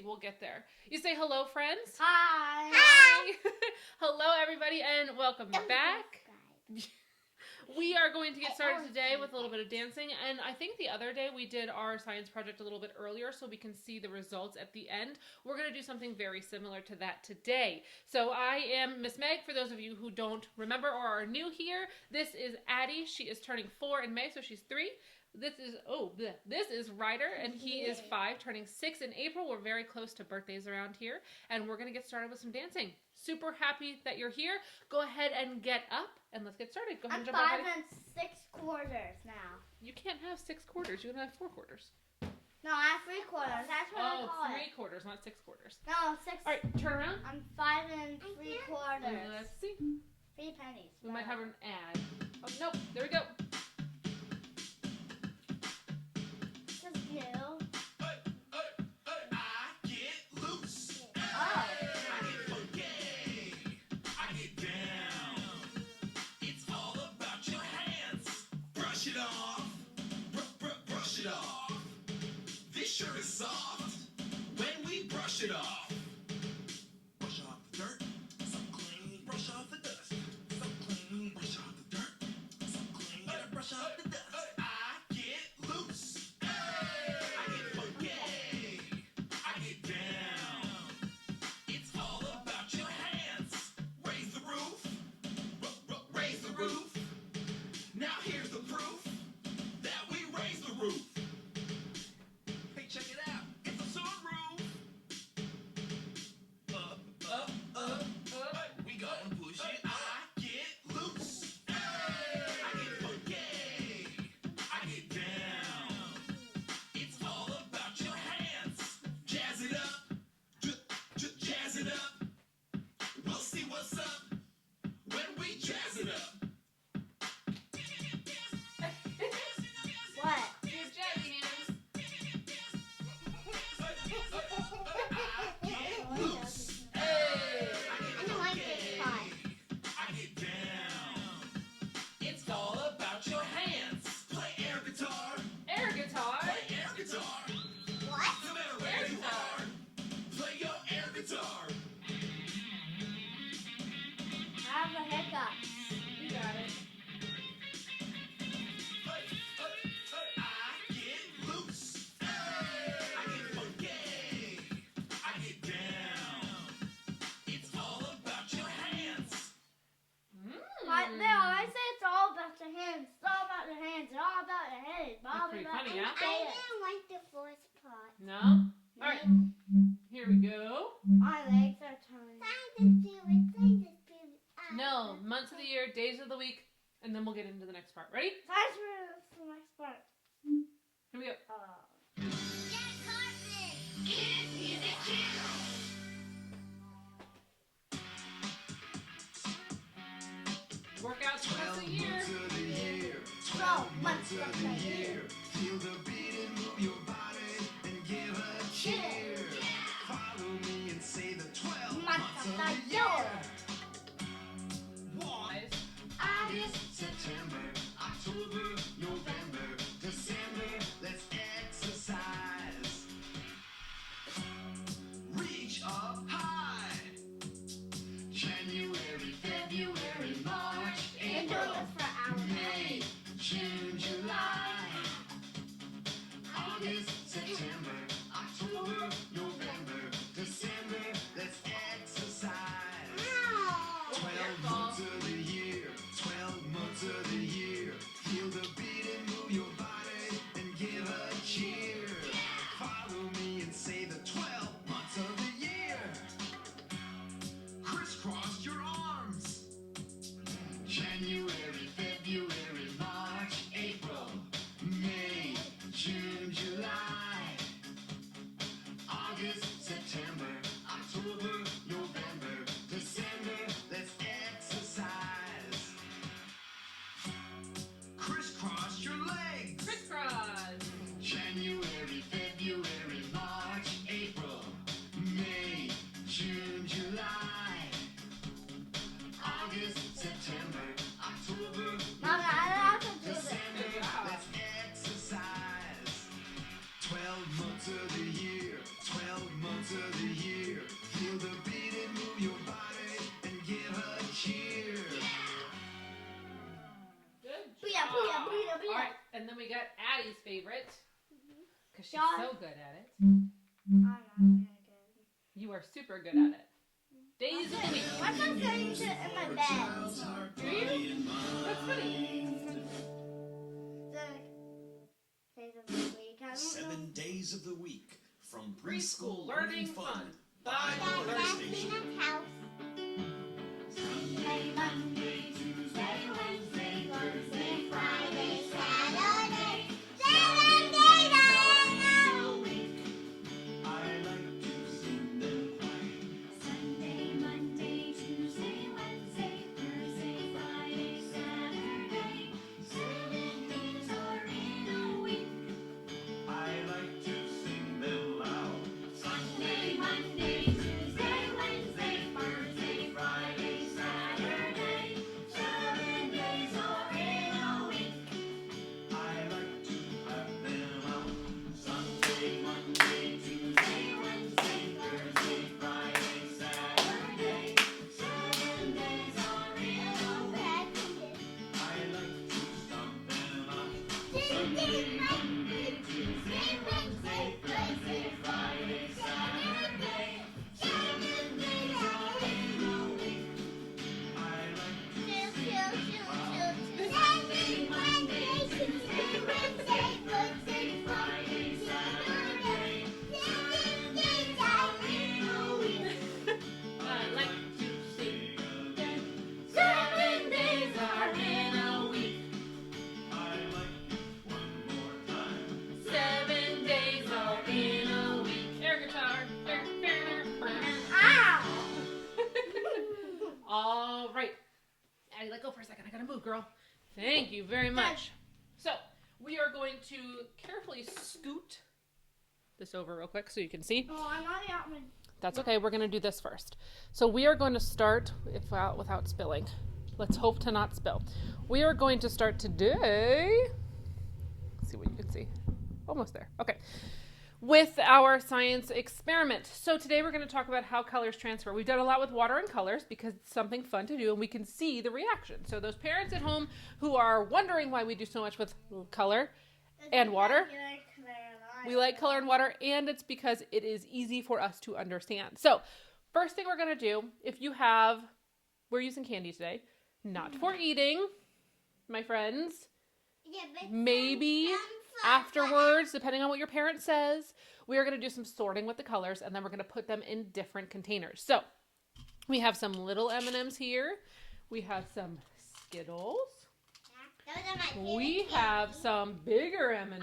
see. We'll get there. You say hello, friends. Hi. Hi. Hello, everybody, and welcome back. We are going to get started today with a little bit of dancing, and I think the other day we did our science project a little bit earlier so we can see the results at the end. We're going to do something very similar to that today. So I am Miss Meg, for those of you who don't remember or are new here. This is Addie. She is turning 4 in May, so she's 3. This is Ryder, and he is 5, turning 6 in April. We're very close to birthdays around here, and we're going to get started with some dancing. Super happy that you're here. Go ahead and get up, and let's get started. Go ahead and jump I'm 5 and 6/4 now. You can't have 6 quarters. You can have 4 quarters. No, I have 3 quarters. That's what I call 3 it. quarters, not 6 quarters. No, 6. All right, turn around. I'm 5 and 3/4. Let's see. 3 pennies. We might have an ad. Oh, nope. There we go. This is new. Shirt is soft when we brush it off. Brush off the dirt, so clean. Brush off the dust, so clean. Brush off the dirt, so clean. Gotta brush off the dust. I get loose. I get funky. I get down. It's all about your hands. Raise the roof. Raise the roof. Now here's the proof that we raise the roof. Check it out, it's a sunroof. Up, up, up, up. We gonna push it. I get loose. I get funky. I get down. It's all about your hands. Jazz it up. Jazz it up. We'll see what's up when we jazz it up. What? They always say it's all about your hands. It's all about your hands. It's all about your head. That's pretty funny, yeah? I didn't like the fourth part. No? All right. Here we go. My legs are turning. No, months of the year, days of the week, and then we'll get into the next part. Ready? Time for the next part. Here we go. Workouts for the year. 12 months of the year. Feel the beat and move your body and give a cheer. Follow me and say the 12 months of the year. August, September, October, November, December. Let's exercise. Reach up high. January, February, March, April, May, June, July, August, September, October, November, December. Let's exercise. 12 months of the year, 12 months of the year. Feel the beat and move your body and give a cheer. Follow me and say the 12 months of the year. Crisscross your arms. January, February, March, April, May, June, July, August, September, October, November, December. Let's exercise. Crisscross your legs. Crisscross. January, February, March, April, May, June, July, August, September, October, Mama, I don't have to do this. December. Let's exercise. 12 months of the year, 12 months of All right, and then we got Addie's favorite because she's John. so good at it. I'm not very good. You are super good at it. Days of the week. Why am I saying shit in my bed? Do you? That's funny. Days of the week. I don't know. 7 days of the week from Preschool preschool learning learning fun fun by by Mother Mother Station. Station. house. Sunday, Monday, Tuesday, Wednesday, Thursday, Friday, Saturday. 7 days Days a week. I like to sing them quiet. Sunday, Monday, Tuesday, Wednesday, Thursday, Friday, Saturday. 7 days are in a week. I like to sing them loud. Sunday, Monday, Tuesday, Wednesday, Thursday, Friday, Saturday. 7 days are in a week. I like to have them out. Sunday, Monday, Tuesday, Wednesday, Thursday, Friday, Saturday. 7 days are in a week. I like to stomp them out. Sunday, Monday, Tuesday, Wednesday, Thursday, Friday, Saturday. 7 days are in a week. I like to Sunday, Monday, Tuesday, Wednesday, Thursday, Friday, Saturday. 7 days are in a week. I like to sing again. 7 days are in a week. I like it one more time. 7 days are in a week. Air guitar. Ow! All right. Addie, let go for a second. I gotta move, girl. Thank you very much. So, we are going to carefully scoot this over real quick so you can see. Oh, I'm not out my. That's okay. We're going to do this first. So, we are going to start without spilling. Let's hope to not spill. We are going to start today. Let's see what you can see. Almost there. Okay. With our science experiment. So today we're going to talk about how colors transfer. We've done a lot with water and colors because it's something fun to do and we can see the reaction. So those parents at home who are wondering why we do so much with color and water, we like color and water, and it's because it is easy for us to understand. So first thing we're going to do, we're using candy today, not for eating, my friends. Maybe afterwards, depending on what your parent says, we are going to do some sorting with the colors, and then we're going to put them in different containers. So we have some little M&Ms here. We have some Skittles. We have some bigger M&Ms.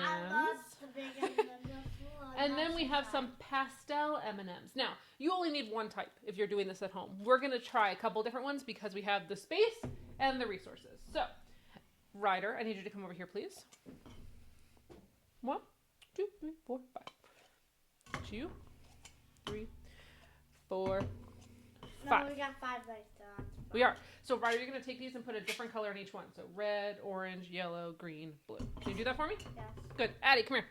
And then we have some pastel M&Ms. Now, you only need one type if you're doing this at home. We're going to try a couple different ones because we have the space and the resources. So, Ryder, I need you to come over here, please. 1, 2, 3, 4, 5. 2, 3, 4, 5. No, we got 5 like that. We are. So, Ryder, you're going to take these and put a different color in each one. So, red, orange, yellow, green, blue. Can you do that for me? Yes. Good. Addie, come here.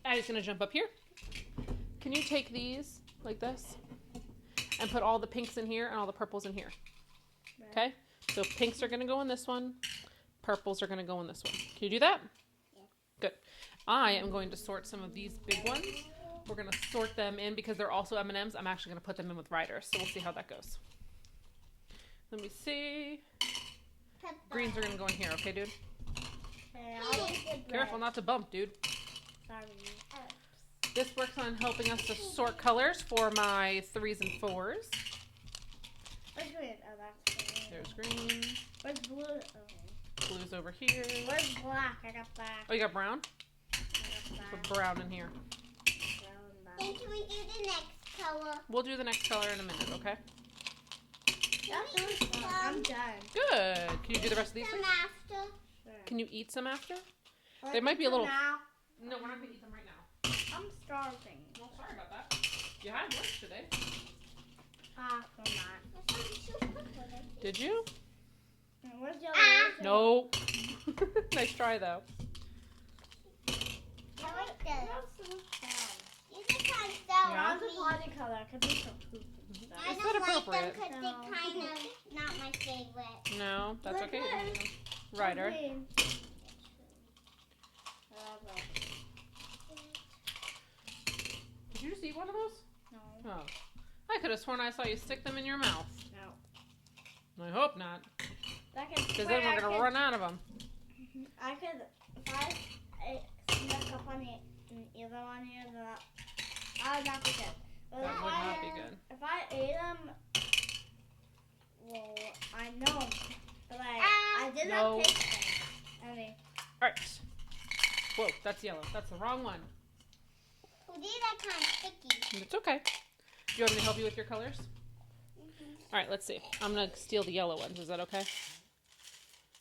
Addie's going to jump up here. Can you take these like this and put all the pinks in here and all the purples in here? Okay? So, pinks are going to go in this one. Purples are going to go in this one. Can you do that? Yeah. Good. I am going to sort some of these big ones. We're going to sort them in because they're also M&Ms. I'm actually going to put them in with Ryder. So we'll see how that goes. Let me see. Greens are going to go in here. Okay, dude? Careful not to bump, dude. Sorry. This works on helping us to sort colors for my 3s and 4s. Where's green? Oh, that's green. There's green. Where's blue? Okay. Blue's over here. Where's black? I got black. Oh, you got brown? I got Put black. brown in here. Then can we do the next color? We'll do the next color in a minute, okay? I'm done. Good. Can you do the rest of these, please? After. Sure. Can you eat some after? They might be a little... Now. No, we're not going to eat them right now. I'm starving. Well, sorry about that. You had lunch today. I'm not. Did you? Where's your No. Nice try, though. I like this. You can kind of Yeah. The potty color. Could be so poopy. I It's don't not like them appropriate. because they kind of not my my favorite. No, that's Look okay. at Ryder. Green. Did you just eat one of those? No. Oh. I could have sworn I saw you stick them in your mouth. No. I hope not. Because Because then we're going to run out of them. I could, if I snuck up on either one here, then that would not be good. But That if would I not be had- good. If I ate them, well, I know, but I did No. not taste them. Any. Alright. Whoa, that's yellow. That's the wrong one. Well, these are kind of sticky. It's okay. Do you want me to help you with your colors? Alright, let's see. I'm going to steal the yellow ones. Is that okay?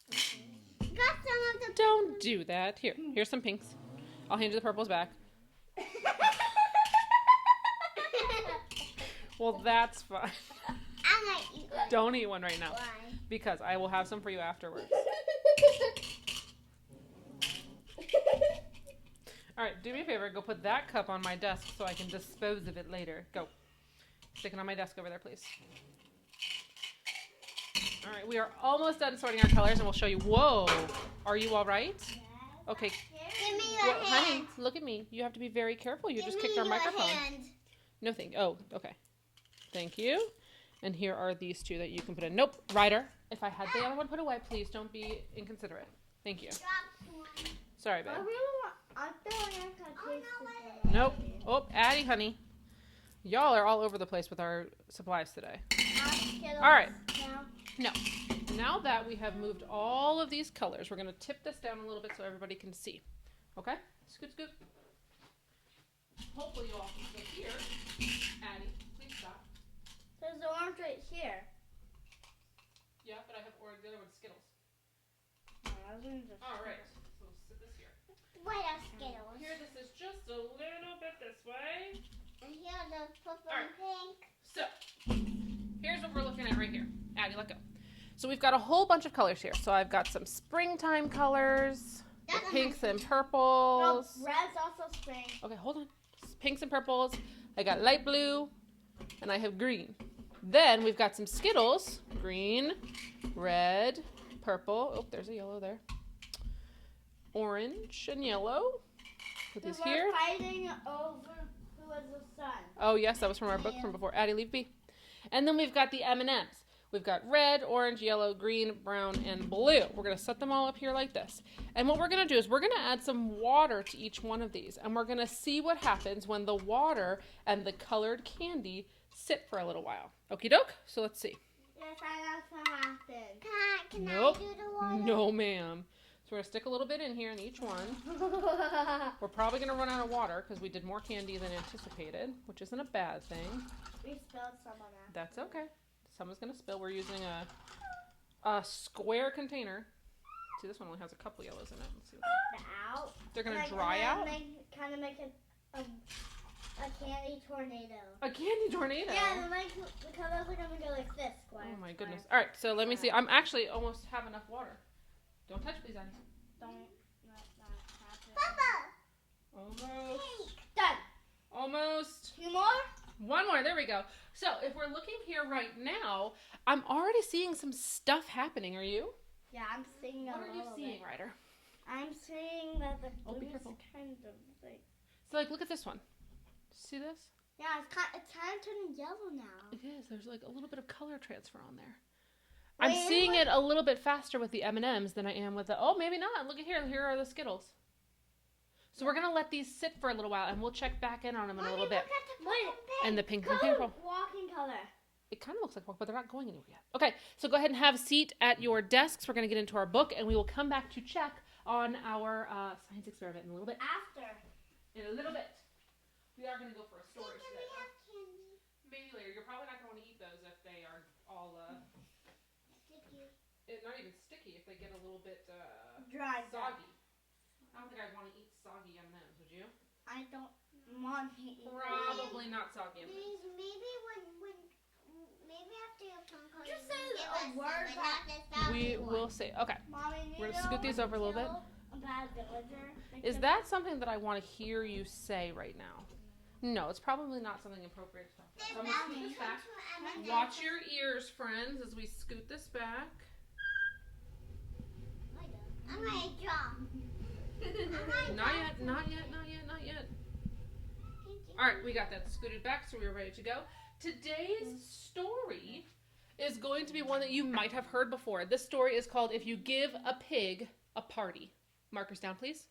Got some of the. Don't do that. Here, here's some pinks. I'll hand you the purples back. Well, that's fine. I might eat one. Don't eat one right now. Why? Because I will have some for you afterwards. Alright, do me a favor. Go put that cup on my desk so I can dispose of it later. Go. Stick it on my desk over there, please. Alright, we are almost done sorting our colors and we'll show you. Whoa! Are you alright? Okay. Give me your Well, hand. honey, look at me. You have to be very careful. You Give just me kicked our your microphone. hand. No thank. Oh, okay. Thank you. And here are these two that you can put in. Nope, Ryder. If I had the other one put away, please don't be inconsiderate. Thank you. Drop one. Sorry, babe. I really want. I feel like I'm gonna Oh, taste no, this wait. one. Nope. Oh, Addie, honey. Y'all are all over the place with our supplies today. All right. Now. Now that we have moved all of these colors, we're going to tip this down a little bit so everybody can see. Okay? Scoot, scoot. Hopefully you all can still hear. Addie, please stop. There's the orange right here. Yeah, but I have orange. The other one's Skittles. I was gonna just. All right. So sit this here. What are Skittles? Here, this is just a little bit this way. And here are the purple All right. and pink. So, here's what we're looking at right here. Addie, let go. So we've got a whole bunch of colors here. So I've got some springtime colors, the That's pinks and No, purples. red's also spring. Okay, hold on. Pinks and purples. I got light blue, and I have green. Then we've got some Skittles. Green, red, purple. Oh, there's a yellow there. Orange and yellow. Put We these were here. fighting over who was the sun. Oh, yes, that was from our book from before. Addie, leave be. And then we've got the M&Ms. We've got red, orange, yellow, green, brown, and blue. We're going to set them all up here like this. And what we're going to do is we're going to add some water to each one of these. And we're going to see what happens when the water and the colored candy sit for a little while. Okie doke? So let's see. Yes, I know what happened. Can Nope. I do the water? No, ma'am. So we're going to stick a little bit in here in each one. We're probably going to run out of water because we did more candy than anticipated, which isn't a bad thing. We spilled some on that. That's okay. Someone's going to spill. We're using a square container. See, this one only has a couple yellows in it. Let's see what Out. they're going Like, to dry and out. then kind of make a candy tornado. A candy tornado. Yeah, and like the colors are gonna go like this. Square, Oh my square. goodness. All right, so let me see. I'm actually almost have enough water. Don't touch, please, Annie. Don't not happen. Papa. Almost. Done. Almost. Two more. One more. There we go. So if we're looking here right now, I'm already seeing some stuff happening. Are you? Yeah, I'm seeing a What are you little seeing, bit. Ryder? I'm seeing that the Oh, be blue is careful. kind of like. So like, look at this one. See this? Yeah, it's kind of turning yellow now. It is. There's like a little bit of color transfer on there. I'm Wait, seeing what? it a little bit faster with the M&Ms than I am with the... Oh, maybe not. Look at here. Here are the Skittles. So we're going to let these sit for a little while, and we'll check back in on them in a little bit. And the pink and purple. Walking color. It kind of looks like work, but they're not going anywhere yet. Okay, so go ahead and have a seat at your desks. We're going to get into our book, and we will come back to check on our science experiment in a little bit. After. In a little bit. We are going to go for a story today. Maybe later. You're probably not going to want to eat those if they are all... not even sticky if they get a little bit Dry. soggy. I don't think I'd want to eat soggy M&Ms, would you? I don't want to eat. Probably not soggy M&Ms. Maybe after your phone call. Just you say give a us word some, but back. not the soggy We one. will see. Okay, Mommy, we're going to scoot these over a little bit. A bad villager. Is that something that I want to hear you say right now? No, it's probably not something appropriate to talk about. So I'm gonna scoot this back. M&Ms. Watch your ears, friends, as we scoot this back. I'm gonna jump. Not yet, not yet, not yet, not yet. Alright, we got that scooted back, so we're ready to go. Today's story is going to be one that you might have heard before. This story is called If You Give a Pig a Party. Markers down, please.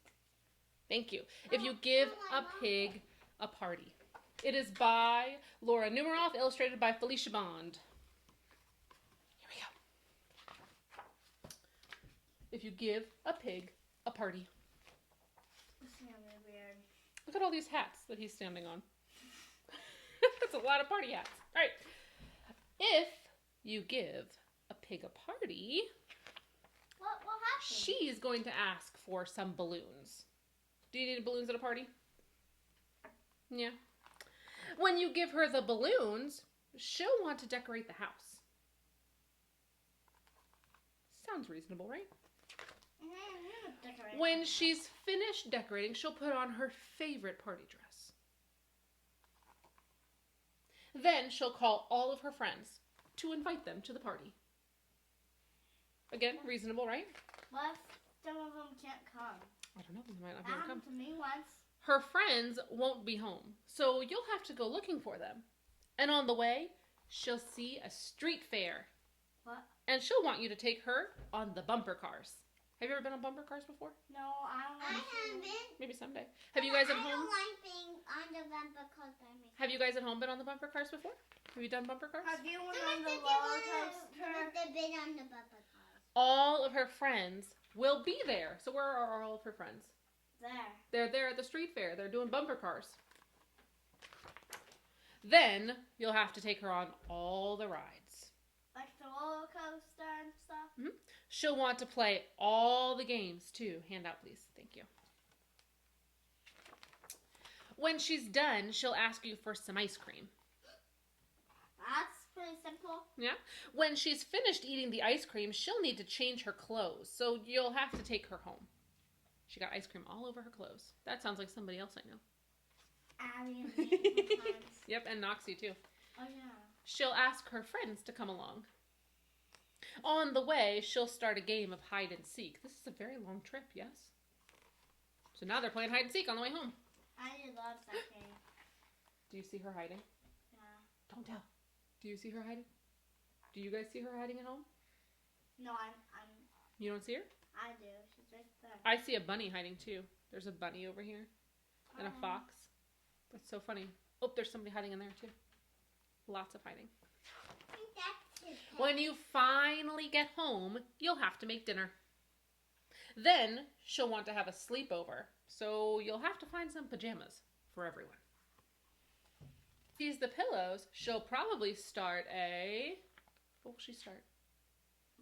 Thank you. If You Give a Pig a Party. It is by Laura Numeroff, illustrated by Felicia Bond. Here we go. If you give a pig a party. This is gonna be weird. Look at all these hats that he's standing on. That's a lot of party hats. All right. If you give a pig a party, What happened? she's going to ask for some balloons. Do you need balloons at a party? Yeah. When you give her the balloons, she'll want to decorate the house. Sounds reasonable, right? Decorate. When she's finished decorating, she'll put on her favorite party dress. Then she'll call all of her friends to invite them to the party. Again, reasonable, right? What if some of them can't come? I don't know, they might not That be able to come. happened to me once. Her friends won't be home, so you'll have to go looking for them. And on the way, she'll see a street fair. What? And she'll want you to take her on the bumper cars. Have you ever been on bumper cars before? No, I don't I want to. haven't. Maybe someday. Have you guys at I home? don't like being on the bumper cars by myself. Have you guys at home been on the bumper cars before? Have you done bumper cars? Have you went Some on of the them roller have coaster? been on the bumper cars. All of her friends will be there. So where are all of her friends? There. They're there at the street fair. They're doing bumper cars. Then you'll have to take her on all the rides. Like the roller coaster and stuff? She'll want to play all the games too. Hand out, please. Thank you. When she's done, she'll ask you for some ice cream. That's pretty simple. Yeah. When she's finished eating the ice cream, she'll need to change her clothes. So you'll have to take her home. She got ice cream all over her clothes. That sounds like somebody else I know. Abby and me sometimes. Yep, and Noxie too. Oh, yeah. She'll ask her friends to come along. On the way, she'll start a game of hide and seek. This is a very long trip, yes? So now they're playing hide and seek on the way home. I love that game. Do you see her hiding? Yeah. Don't tell. Do you see her hiding? Do you guys see her hiding at home? No, I'm. You don't see her? I do. She's right there. I see a bunny hiding too. There's a bunny over here and a fox. That's so funny. Oh, there's somebody hiding in there too. Lots of hiding. I think that's it. When you finally get home, you'll have to make dinner. Then she'll want to have a sleepover, so you'll have to find some pajamas for everyone. Sees the pillows, she'll probably start a... What will she start?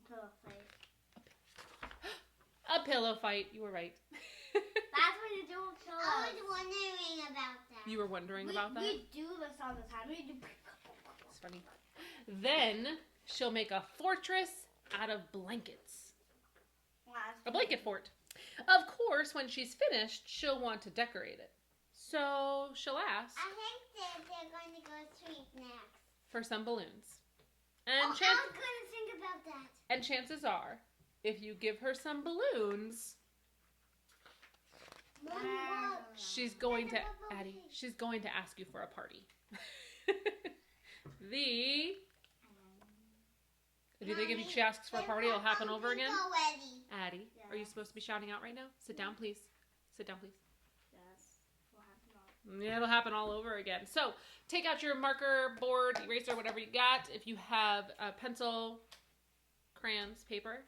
Pillow fight. A pillow fight. You were right. That's what you do with pillows. I was wondering about that. You were wondering about that? We do this all the time. We do. It's funny. Then she'll make a fortress out of blankets. A blanket fort. Of course, when she's finished, she'll want to decorate it. So she'll ask I think that they're going to go sweet next. for some balloons. Oh, And, I was going to think about that. and chances are, if you give her some balloons, Mom, Wow. look. she's going to, That's a bubble Addie, tea. she's going to ask you for a party. Do you think if she asks for a party, it'll happen over again? Already. Addie, are you supposed to be shouting out right now? Sit down, please. Sit down, please. Yes. What happened? Yeah, it'll happen all over again. So, take out your marker, board, eraser, whatever you got. If you have a pencil, crayons, paper,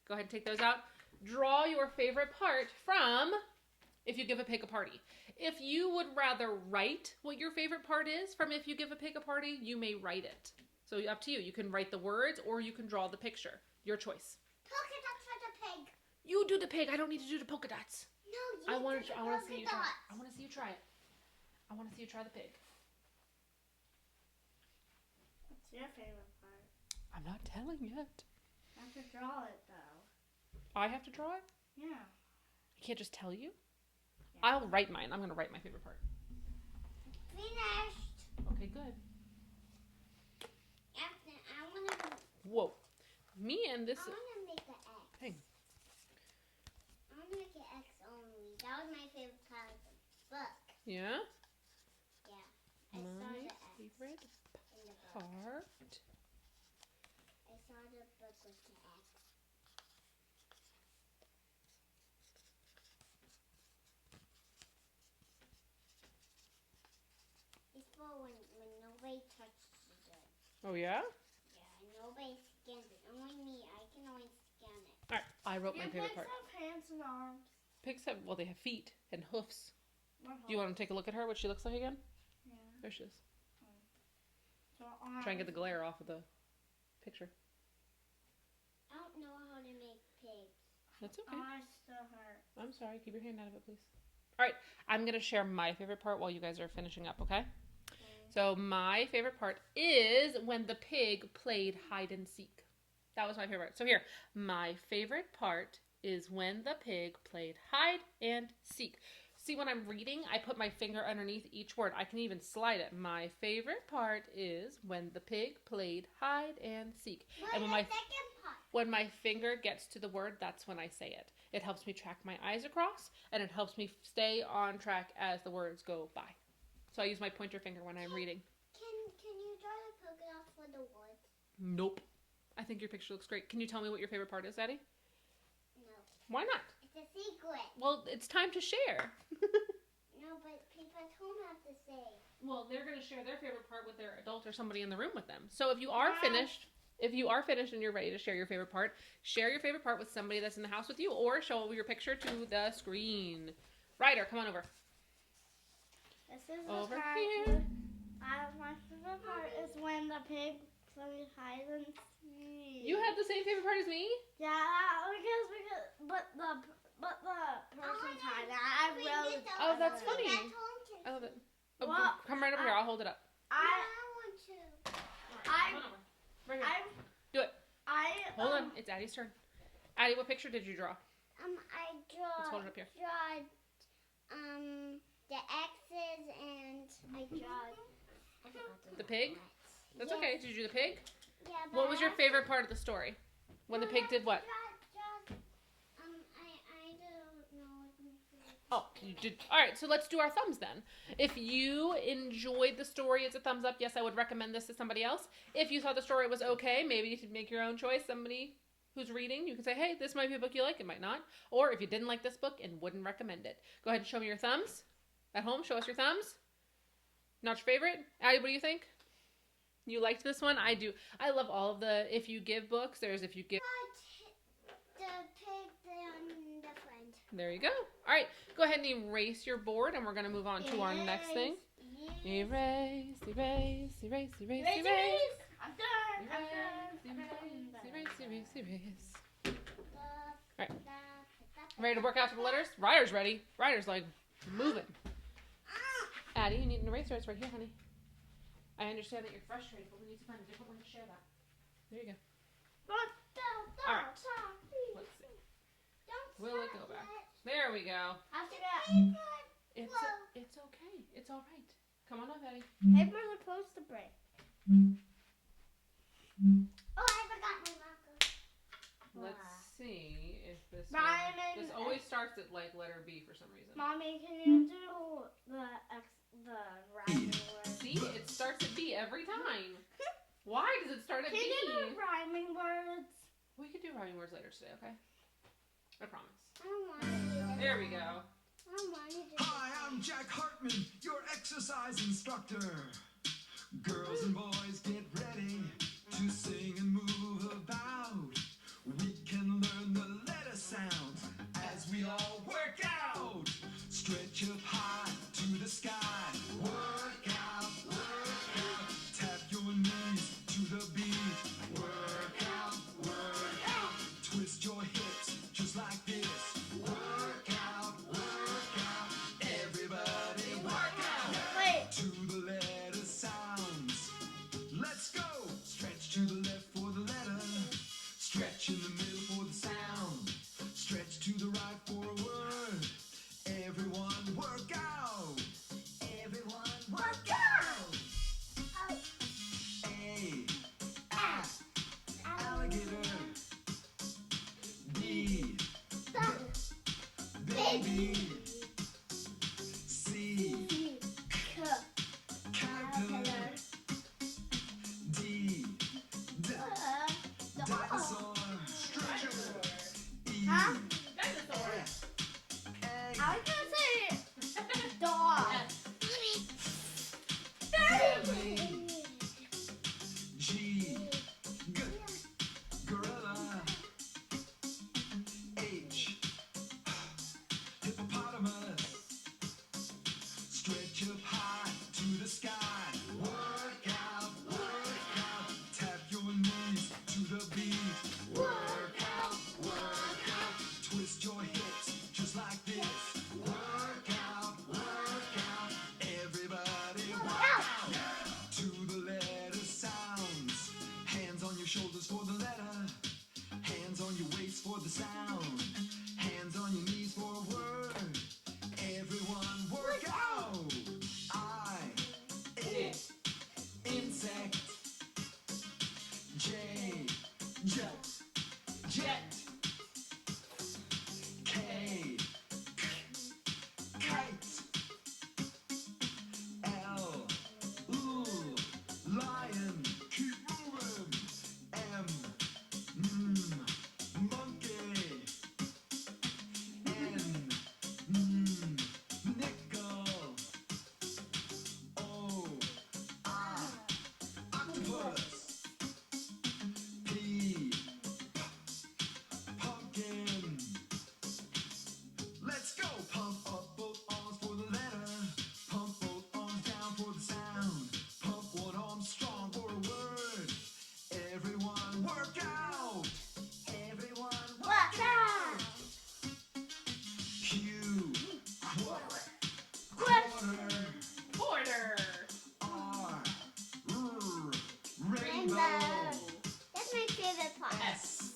go ahead and take those out. Draw your favorite part from If You Give a Pig a Party. If you would rather write what your favorite part is from If You Give a Pig a Party, you may write it. So, up to you. You can write the words or you can draw the picture. Your choice. Polka dots for the pig. You do the pig. I don't need to do the polka dots. No, I you want do to. the I want to polka see you try. dots. I want to see you try it. I want to see you try the pig. What's your favorite part? I'm not telling yet. I have to draw it though. I have to draw it. Yeah. I can't just tell you. Yeah. I'll write mine. I'm gonna write my favorite part. Me finished. Okay, good. After, I want to Whoa. Me and this. make an X. Hey. I want to make an X only. That was my favorite part of the book. Yeah? Yeah. I saw My the X favorite in the book. part. I saw the book with the X. It's for when nobody touches it. Oh, yeah? Yeah, nobody scans it. Only me. I can only scan it. All right. I wrote my favorite part. Pigs have hands and arms. Pigs have, well, they have feet and hoofs. Or Do you want to take a look at her, what she looks like again? Yeah. There she is. So Try and get the glare off of the picture. I don't know how to make pigs. That's okay. Eyes still hurt. I'm sorry. Keep your hand out of it, please. All right. I'm going to share my favorite part while you guys are finishing up, okay? So my favorite part is when the pig played hide and seek. That was my favorite. So here, my favorite part is when the pig played hide and seek. See, when I'm reading, I put my finger underneath each word. I can even slide it. My favorite part is when the pig played hide and seek. What's And the second part? when my finger gets to the word, that's when I say it. It helps me track my eyes across, and it helps me stay on track as the words go by. So I use my pointer finger when I'm reading. Can you draw the polka dot for the woods? Nope. I think your picture looks great. Can you tell me what your favorite part is, Daddy? No. Why not? It's a secret. Well, it's time to share. No, but people at home have to say. Well, they're going to share their favorite part with their adult or somebody in the room with them. So if you are finished, and you're ready to share your favorite part with somebody that's in the house with you, or show your picture to the screen. Ryder, come on over. This is Over the part. here. My favorite part is when the pig played hide and seek. You had the same favorite part as me? Yeah, but the person tied it. I really. Oh, that's funny. At home can I love it. Oh, Well, come right over here. I'll hold it up. I I want to. Come on over. Right here. Do it. Hold on. It's Addie's turn. Addie, what picture did you draw? I Let's hold it up here. drawed the X's and I drawed The pig? That's Yeah. okay. Did you do the pig? Yeah, but What was your I favorite part of the story? When the pig did what? I don't know. Oh, you did. All right, so let's do our thumbs then. If you enjoyed the story, it's a thumbs up. Yes, I would recommend this to somebody else. If you thought the story was okay, maybe you should make your own choice. Somebody who's reading, you can say, hey, this might be a book you like, it might not. Or if you didn't like this book and wouldn't recommend it, go ahead and show me your thumbs. At home, show us your thumbs. Not your favorite? Addie, what do you think? You liked this one? I do. I love all of the If You Give books. There's If You Give. The pig and the friend. There you go. All right, go ahead and erase your board, and we're going to move on to our next thing. Erase, erase, erase, erase, erase. I'm done. Erase. Alright. Ready to work out to the letters? Ryder's ready. Ryder's like moving. Addie, you need an eraser. It's right here, honey. I understand that you're frustrated, but we need to find a different way to share that. There you go. Alright. Let's see. Will it go back? There we go. It's okay. It's all right. Come on up, Addie. Paper's supposed to break. Oh, I forgot my marker. Let's see if this Ryan one, and- this always starts at like letter B for some reason. Mommy, can you do the rhyming word? See, it starts at B every time. Why does it start at Can B? you do rhyming words? We could do rhyming words later today, okay? I promise. I don't want to do that. There we go. I don't want to do Hi, I'm Jack Hartman, your exercise instructor. Girls and boys, get ready to sing and move about. We can learn the letter sounds as we all work out. Stretch up high to the sky. Work out, work out. Tap your knees to the beat. Work out, work out. Twist your hips just like this. Work out, work out. Everybody work out. Wait. To the letter sounds. Let's go. Stretch to the left for the letter. Stretch in the middle for the sound. Stretch to the right for a word. Everyone work out. Everyone work out. B. C. Caterpillar. D. Dinosaur. Stretcher. E. Huh? Dinosaur. Egg. I was gonna say dog. G. Gorilla. H. Hippopotamus. Stretch up high to the sky. Work out, work out. Tap your knees to the beat. Work out, work out. Twist your hips just like this. Work out, work out. Everybody work out. To the letter sounds. Hands on your shoulders for the letter. Hands on your waist for the sound. Hands on your knees for a word. Everyone work out. I, it, insect. J, jet, jet. K, kite. L, ooh, lion. Keep moving. M, monkey. N, nickel. O, octopus. P, pumpkin. Let's go. Pump up both arms for the letter. Pump both arms down for the sound. Pump one arm strong for a word. Everyone work out. Everyone work out. Q, quarter. Quarter. R, rainbow. That's my favorite part. S,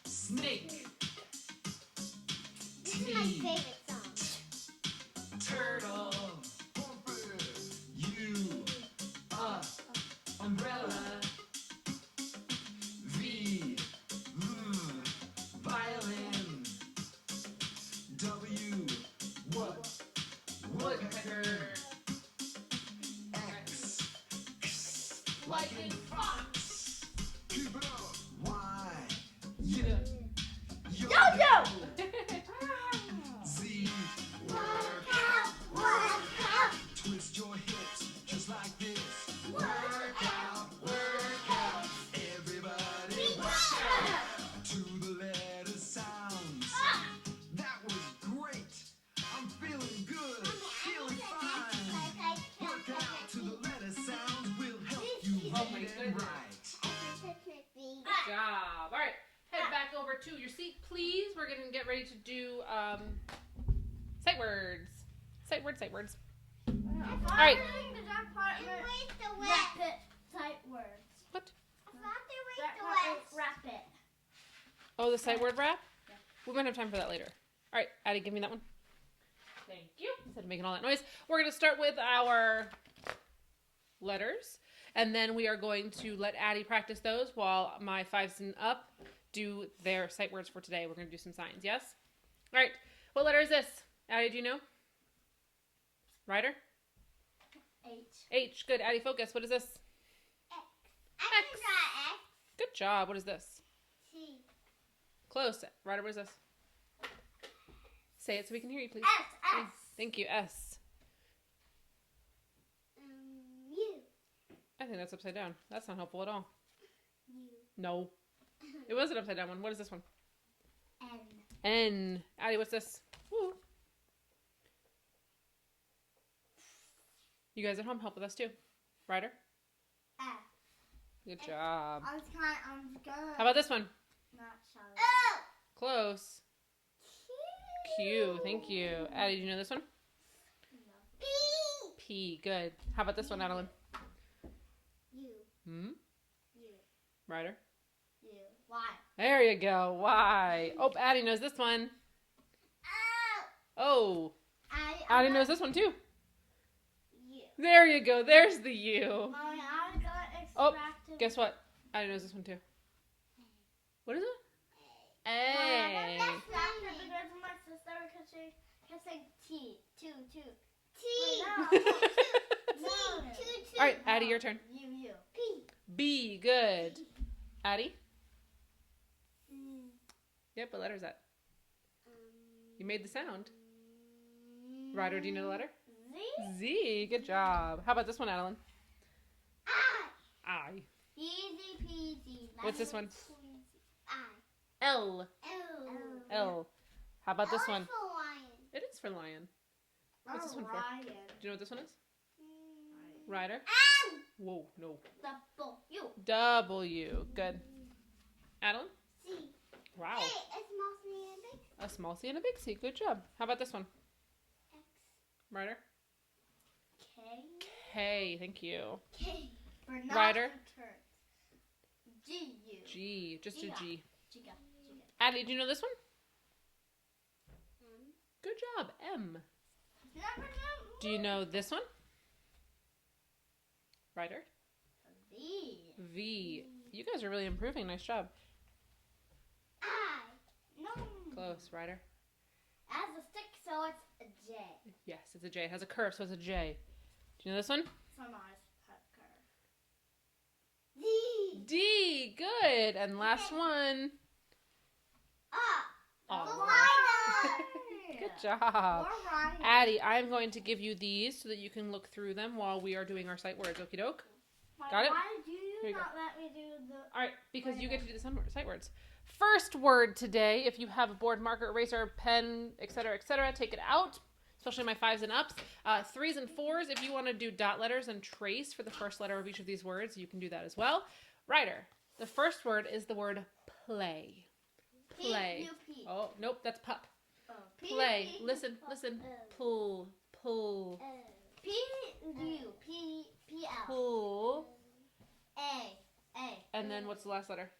snake. This is my favorite song. Turtle. U, umbrella. V, violin. W, woodpecker. X, Lightning fox. keep it up. Y, Yeah. yo-yo. Z, Work out, work out. twist your hips just like this. Work out, work out. Everybody work out. To the letter sounds. That was great. I'm feeling good, feeling fine. Work out to the letter sounds will help you Oh my read and goodness. write. Good job. All right. Head back over to your seat, please. We're going to get ready to do sight words. Sight words, sight words. All right. Rapid sight words. What? Wrap it. Oh, the sight word wrap? We might have time for that later. All right, Addie, give me that one. Thank you. Instead of making all that noise, we're going to start with our letters, and then we are going to let Addie practice those while my 5s and up do their sight words for today. We're going to do some signs, yes? All right, what letter is this? Addie, do you know? Ryder? H. H. Good. Addie, focus. What is this? Good job. What is this? Close. Ryder, what is this? Say it so we can hear you, please. S. Thank you. S. U. I think that's upside down. That's not helpful at all. U. No. It was an upside down one. What is this one? N. N. Addie, what's this? Woo. You guys at home help with us too. Ryder? F. Good job. I'm good. How about this one? Not solid. O. Close. Q. Thank you. Addie, do you know this one? P. P. Good. How about this one, Adeline? U. Hmm? U. Ryder? U. Y. There you go. Y. Oh, Addie knows this one. O. Oh. Addie knows this one too. U. There you go. There's the U. Mommy, I got Oh, extracted. guess what? Addie knows this one too. What is it? A. That's because of my sister because she kept saying T. Two. T. No. Two. All right, Addie, your turn. You. P. B. Good. Addie? Yep, what letter is that? You made the sound. Ryder, do you know the letter? Z. Z. Good job. How about this one, Adeline? I. Easy peasy. What's this one? I. L. L. L. How about this L one? is for lion. It is for lion. What's this one for? Ryan. Do you know what this one is? Ryder? M. Whoa, no. W. W. Good. Adeline? C. Wow. Hey, it's mostly a big A small C and a big C. Good job. How about this one? X. Ryder? K. K. Thank you. K. For not Ryder? returns. G. U. G. Just a G. Giga. Addie, do you know this one? M. Good job. M. Number Do you know this one? Ryder? V. V. You guys are really improving. Nice job. I. No. Close. Ryder? As a stick, so it's a J. Yes, it's a J. It has a curve, so it's a J. Do you know this one? So nice pet curve. D. D. Good. And last one. Ah. Aw. Lion. Good job. Or Ryan. Addie, I'm going to give you these so that you can look through them while we are doing our sight words. Okie doke? Got it? Why did Here you you go. not let me do the... All right, because you get to do the sight words. First word today, if you have a board marker, eraser, pen, etc., take it out, especially my 5s and ups. 3s and 4s, if you want to do dot letters and trace for the first letter of each of these words, you can do that as well. Ryder, the first word is the word play. Play. P-U-P. Oh, nope, that's pup. Oh, Play. P- Listen. Pull. P-U. P-L. Pull. A. And then what's the last letter?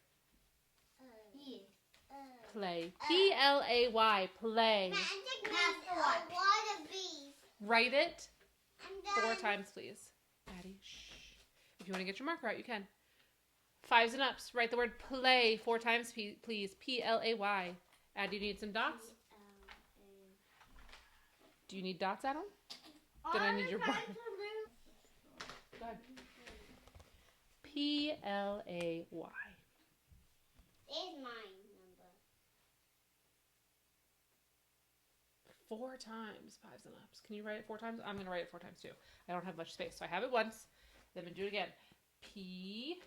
E. Play. P-L-A-Y. Play. Man, I'm taking Pass the a watch. lot of bees. Write it I'm 4 done. times, please. Addie, shh. If you want to get your marker out, you can. 5s and ups. Write the word play 4 times, please. P-L-A-Y. Addie, do you need some dots? Do you need dots, Adam? Then I need your trying marker. to lose. Go ahead. P-L-A-Y. There's mine number. 4 times, 5s and ups. Can you write it 4 times? I'm going to write it 4 times too. I don't have much space, so I have it once. Then I'm going to do it again. P-L-A-Y.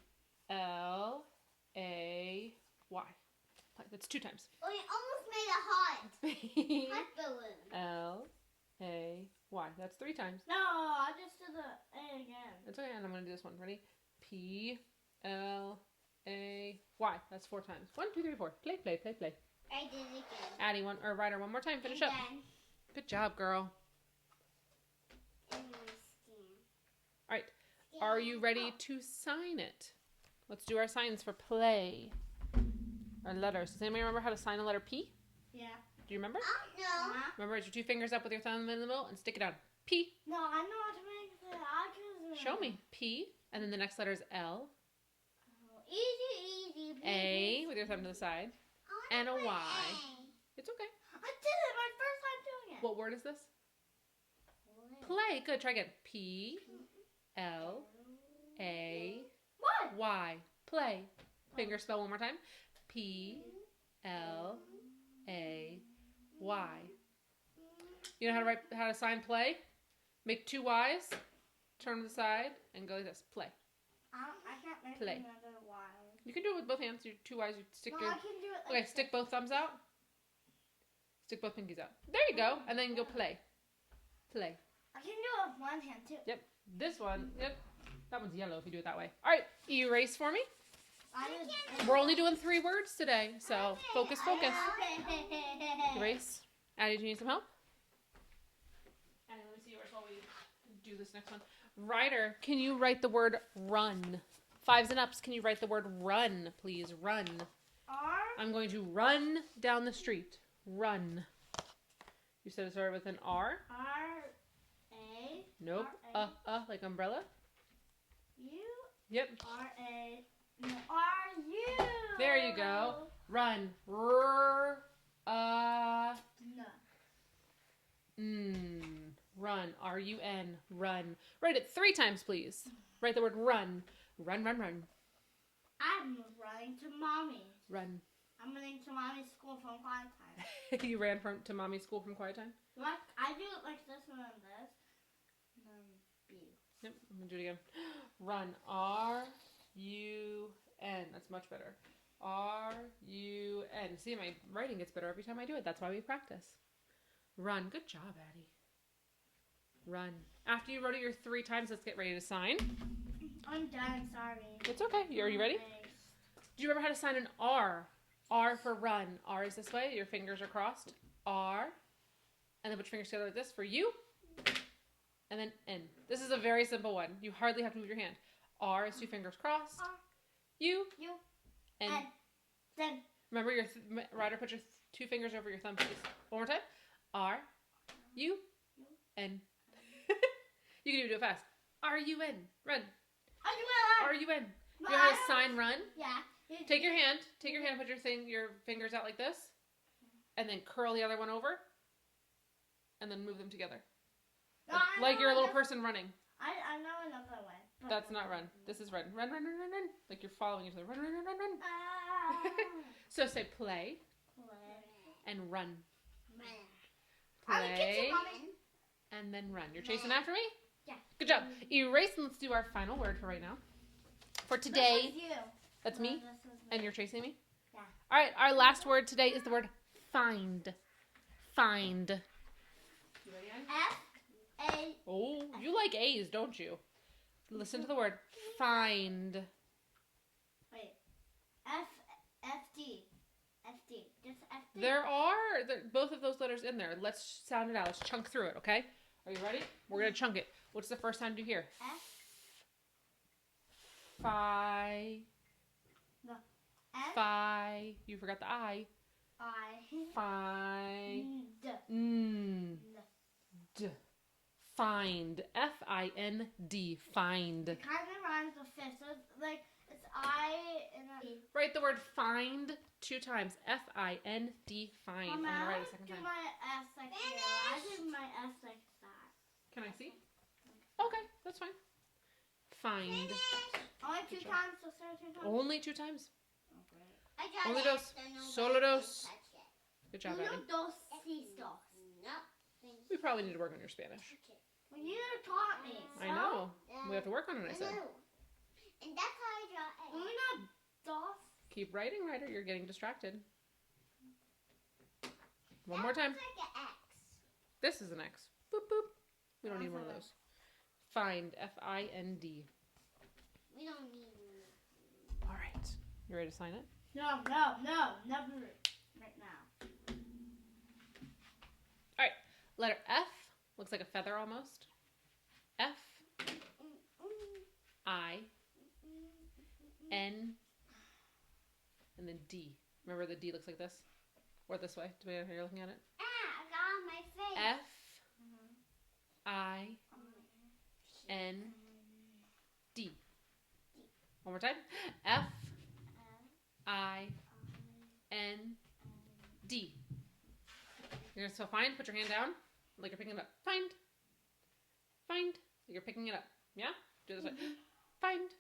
That's 2 times. Oh, you almost made a heart. Heart balloon. P-L-A-Y. That's 3 times. No, I just did the A again. That's okay, and I'm going to do this one. Ready? P-L-A-Y. That's 4 times. 1, 2, 3, 4. Play. I did it again. Addie, Ryder, one more time. Finish up. Again. Good job, girl. And my scan. All right. Are you ready to sign it? Let's do our signs for play. Our letters. Does anybody remember how to sign a letter P? Yeah. Do you remember? Oh, no. Remember, it's your 2 fingers up with your thumb in the middle and stick it down. P. No, I know how to make the icons. Show me. P. And then the next letter is L. Easy. A with your thumb to the side. And a Y. It's okay. I did it my first time doing it. What word is this? Play. Good. Try again. P. L. A. What? Y. Play. Finger spell one more time. P. L. A. Y. You know how to sign play? Make 2 Y's. Turn to the side and go like this. Play. I can't make Play. another Y. You can do it with both hands. Your 2 Y's. You stick No, your. I can do it Okay. like Stick both thumbs out. Stick both pinkies out. There you go. And then go play. Play. I can do it with one hand too. Yep. This one. Yep. That one's yellow if you do it that way. All right. Erase for me. We're only doing 3 words today, so focus. Erase. Addie, do you need some help? Addie, let me see yours while we do this next one. Ryder, can you write the word run? 5s and ups, can you write the word run, please? Run. R. I'm going to run down the street. Run. You said it started with an R? R-A. Nope. Like umbrella? U. Yep. R-A. No, R-U. There you go. Run. R. No. Run. R-U-N. Run. Write it 3 times, please. Write the word run. Run, run, run. I'm running to mommy. Run. I'm running to mommy's school from quiet time. You ran to mommy's school from quiet time? Like, I do it like this and then this. And then B. Yep, I'm gonna do it again. Run. R-U-N. That's much better. R-U-N. See, my writing gets better every time I do it. That's why we practice. Run. Good job, Addie. Run. After you wrote it your 3 times, let's get ready to sign. I'm done, sorry. It's okay. Are you ready? Do you remember how to sign an R? R for run. R is this way. Your fingers are crossed. R. And then put your fingers together like this for you. And then N. This is a very simple one. You hardly have to move your hand. R is 2 fingers crossed. R. U. And N. then Remember your Ryder, put your 2 fingers over your thumb, please. One more time. R. U. N. You can even do it fast. R-U-N. Run. R-U-N. You know how to sign run? Yeah. Take your hand, put your fingers out like this, and then curl the other one over, and then move them together. No, Like you're a little person running. I know another way. That's not run. This is run. Run, run, run, run, run. Like you're following each other. Run, run, run, run, run. So say play and run. Play and then run. You're chasing after me? Yeah. Good job. Erase, and let's do our final word for right now. For today. This is you. That's me? This is me. And you're chasing me? Yeah. All right, our last word today is the word find. Find. F-A. Oh, you like A's, don't you? Listen to the word find. Wait. F-D. F-D. Just F-D. There are both of those letters in there. Let's sound it out. Let's chunk through it, okay? Are you ready? We're going to chunk it. What's the first sound you hear? F. Fi. No. F. Fi. You forgot the I. I. Fi. D. D. Find. F-I-N-D. Find. It kind of rhymes with fish. So it's like, it's I and a D. Write the word find 2 times. F-I-N-D. Find. I'm going to write it a second do time. my S like here. I did my S like that. Can I see? Okay, that's fine. Find. Only 2 times, so say 2 times. Only 2 times. Oh, great. Only dos. Solo dos. Good job, Abby. Uno, dos, tres, dos. We probably need to work on your Spanish. Well, you taught me. I know. We have to work on it, I said. And that's how I draw X. Uno, dos. Keep writing, Ryder. You're getting distracted. One more time. Looks like an X. This is an X. Boop, boop. We don't need one of those. Find. F-I-N-D. We don't need one. All right. You ready to sign it? No, never right now. Letter F. Looks like a feather almost. F. I. N. And then D. Remember the D looks like this? Or this way, depending on how you're looking at it. I got on my face. F. I. N. D. One more time. F. I. N. D. You're gonna spell find. Put your hand down, like you're picking it up. Find. Find. Like you're picking it up. Yeah. Do this way. Find.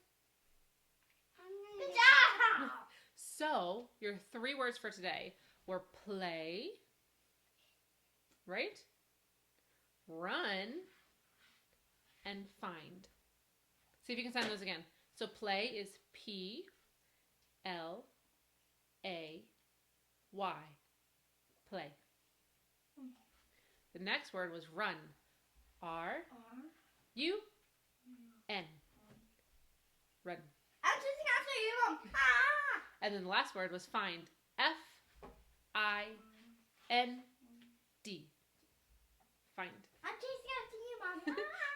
Good job! So your 3 words for today were play, right? Run, and find. See if you can sign those again. So play is P-L-A-Y. Play. The next word was run. R-U-N. Run. I'm just after you, Mom. And then the last word was find. F-I-N-D. Find. I'm chasing after you, Mom.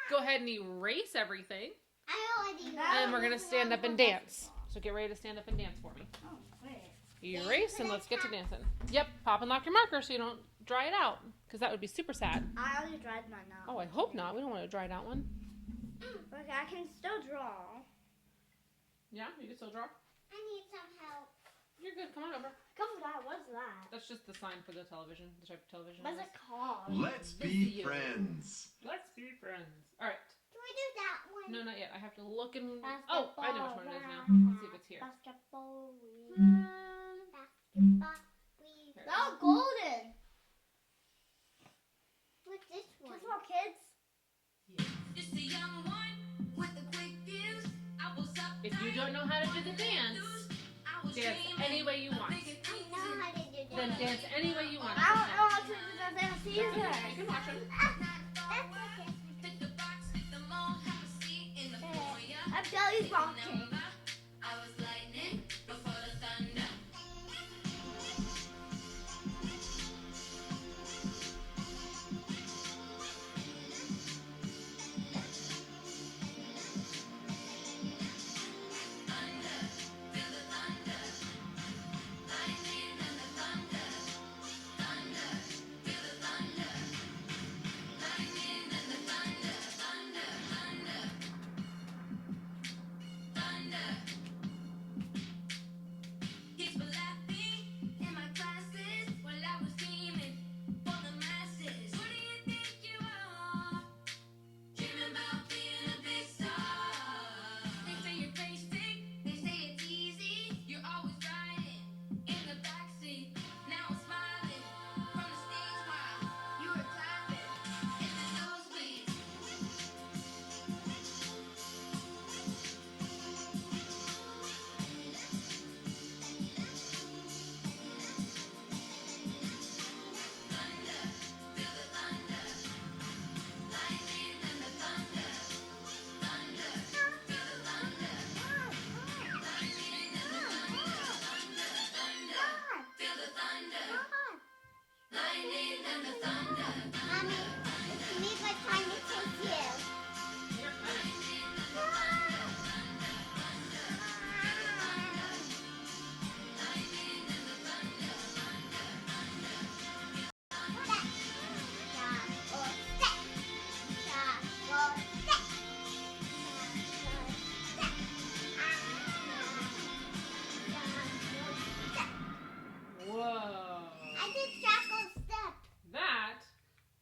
Go ahead and erase everything. I already know. And we're going to stand up and dance. So get ready to stand up and dance for me. Oh, wait. Erase and let's get to dancing. Yep, pop and lock your marker so you don't dry it out. Because that would be super sad. I already dried mine out. Oh, I hope not. We don't want a dried out one. Okay, I can still draw. Yeah, you can still draw. I need some help. You're good. Come on over. Come that? That's just the sign for the television, the type of television. What's it called? Let's be Video. friends. Let's be friends. All right. Can we do that one? No, not yet. I have to look and. Basketball, Oh, I know which one it is now. round. Let's see if it's here. Basketball. Basketball. Here. They're all golden. What's this one? Just for kids. Just a young one with a quick fuse. I was up If you don't know how to do the dance, dance any way you want. I know how to do Then that. dance any way you want. I don't know how to do the dance That's okay. either. You can watch them. That's okay. Fit the box, fit the mall, have a seat in the foyer. I'm belly rocking. I was lightning before the thunder. Thunder, feel the thunder. Lightning and the thunder. Thunder, feel the thunder. Lightning and the thunder. Thunder, thunder. Thunder. Kids were laughing in my classes while I was dreaming for the masses. What do you think you are? Dreaming about being a big star. They say you're basic, they say it's easy. You're always riding in the backseat. Now I'm smiling from the stage while you were clapping in the nosebleeds. Thunder, feel the thunder. Lightning and the thunder. Thunder, feel the thunder. Lightning and the thunder. Thunder, thunder. Feel the thunder. Lightning and the thunder. Mommy, it's me by time to take you. Here. Lightning and the thunder. Lightning and the thunder. Whoa. I did Shackle Step. That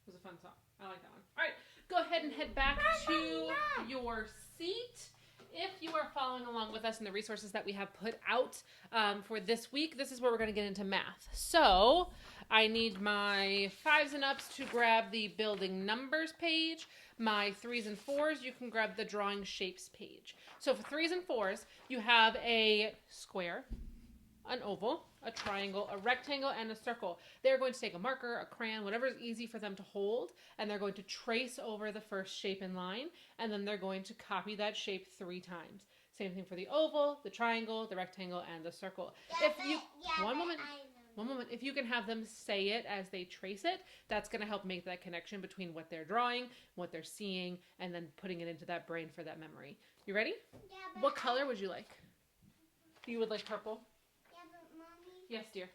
was a fun song. I like that one. All right, go ahead and head back to your seat. If you are following along with us in the resources that we have put out for this week, this is where we're going to get into math. So I need my 5s and ups to grab the building numbers page. My 3s and 4s, you can grab the drawing shapes page. So for 3s and 4s, you have a square, an oval, a triangle, a rectangle, and a circle. They're going to take a marker, a crayon, whatever is easy for them to hold, and they're going to trace over the first shape in line, and then they're going to copy that shape 3 times. Same thing for the oval, the triangle, the rectangle, and the circle. One moment. If you can have them say it as they trace it, that's going to help make that connection between what they're drawing, what they're seeing, and then putting it into that brain for that memory. You ready? What color would you like? You would like purple? Yeah, but mommy, Yes, dear.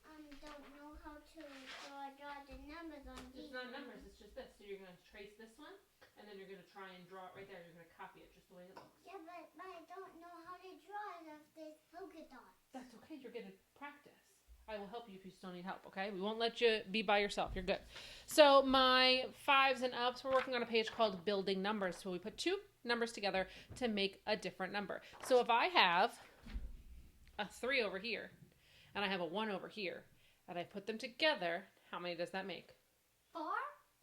I don't know how to draw the numbers on these. It's not numbers, it's just this. So you're going to trace this one, and then you're going to try and draw it right there. You're going to copy it just the way it looks. Yeah, but I don't know how to draw it of this polka dot. That's okay. You're going to practice. I will help you if you still need help, okay? We won't let you be by yourself. You're good. So my 5s and ups, we're working on a page called Building Numbers. So we put 2 numbers together to make a different number. So if I have a 3 over here, and I have a 1 over here, and I put them together, how many does that make? 4?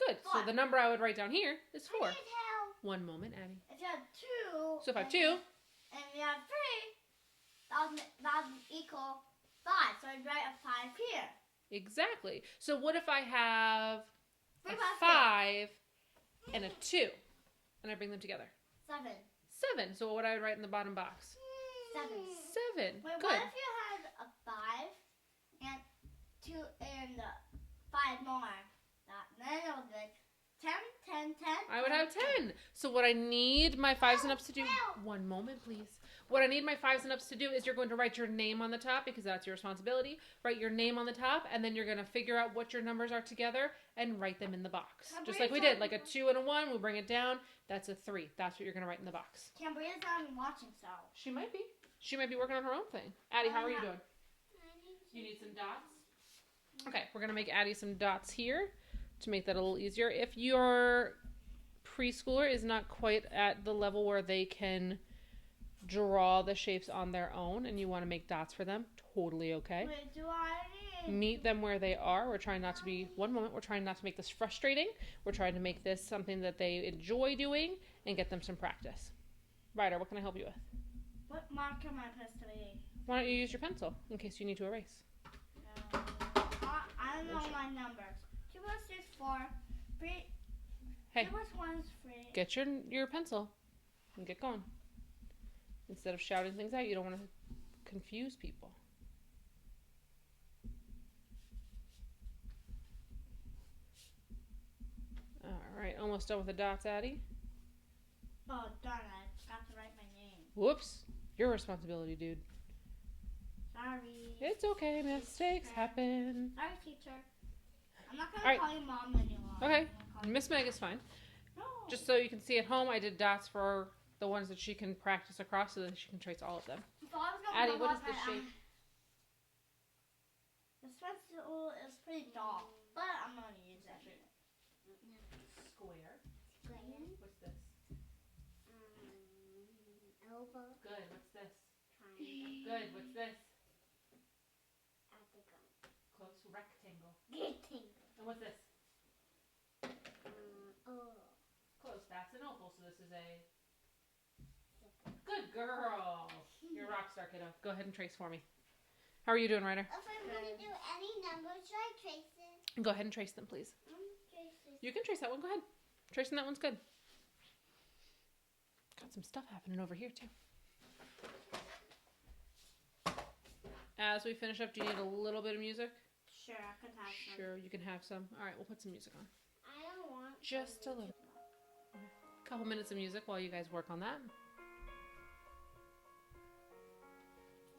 Good. So 4. the number I would write down here is 4. I need help. One moment, Addie. If you have 2. So if I have 2, And you have 3, that would equal 5. So I'd write a 5 here. exactly. So what if I have 3 a plus 5 and a 2, and I bring them together? 7. 7. So what would I write in the bottom box? 7. 7. Wait, Good. what if you had a 5 and 2 and 5 more? Then it would be like 10, 10, 10. I would have 10. So what I need my 5s and ups to do, one moment please. What I need my 5s and ups to do is you're going to write your name on the top because that's your responsibility. Write your name on the top, and then you're going to figure out what your numbers are together and write them in the box. Can I Just bring like we some- did, like a 2 and a 1, we bring it down. That's a 3. That's what you're going to write in the box. Cambria's not even watching, so. She might be. She might be working on her own thing. Addie, how are you doing? You need some dots? Okay, we're going to make Addie some dots here to make that a little easier. If your preschooler is not quite at the level where they can draw the shapes on their own and you want to make dots for them, totally okay. Wait, do I need... Meet them where they are. We're trying not to be, one moment, we're trying not to make this frustrating. We're trying to make this something that they enjoy doing and get them some practice. Ryder, what can I help you with? What marker am I supposed to be? Why don't you use your pencil in case you need to erase? No. I don't know my numbers. 2 plus 2 is 4. 3. Hey. 2 plus 1 is 3. Get your pencil and get going. Instead of shouting things out, you don't want to confuse people. Alright, almost done with the dots, Addie. Oh, darn it. I forgot to write my name. Whoops. Your responsibility, dude. Sorry. It's okay. Mistakes happen. Sorry, teacher. I'm not going Alright. to call you mom anymore. Okay. I'm gonna call you- Miss Meg is fine. No. Just so you can see at home, I did dots for the ones that she can practice across so that she can trace all of them. So I was gonna Addie, double what is up the my, shape? This pencil is pretty dull, but I'm going to use it. Square. Square. What's this? Elbow. Good. What's this? Triangle. Good. What's this? Octagon. Close. Rectangle. Rectangle. And what's this? Oh. Close. That's an oval, so this is a... Good girl. You're a rock star, kiddo. Go ahead and trace for me. How are you doing, Ryder? If I'm gonna do any number, should I trace it? Go ahead and trace them, please. Trace this. You can trace that one. Go ahead. Tracing that one's good. Got some stuff happening over here, too. As we finish up, do you need a little bit of music? Sure, I could have some. Sure, you can have some. All right, we'll put some music on. I don't want Just a little. Couple minutes of music while you guys work on that.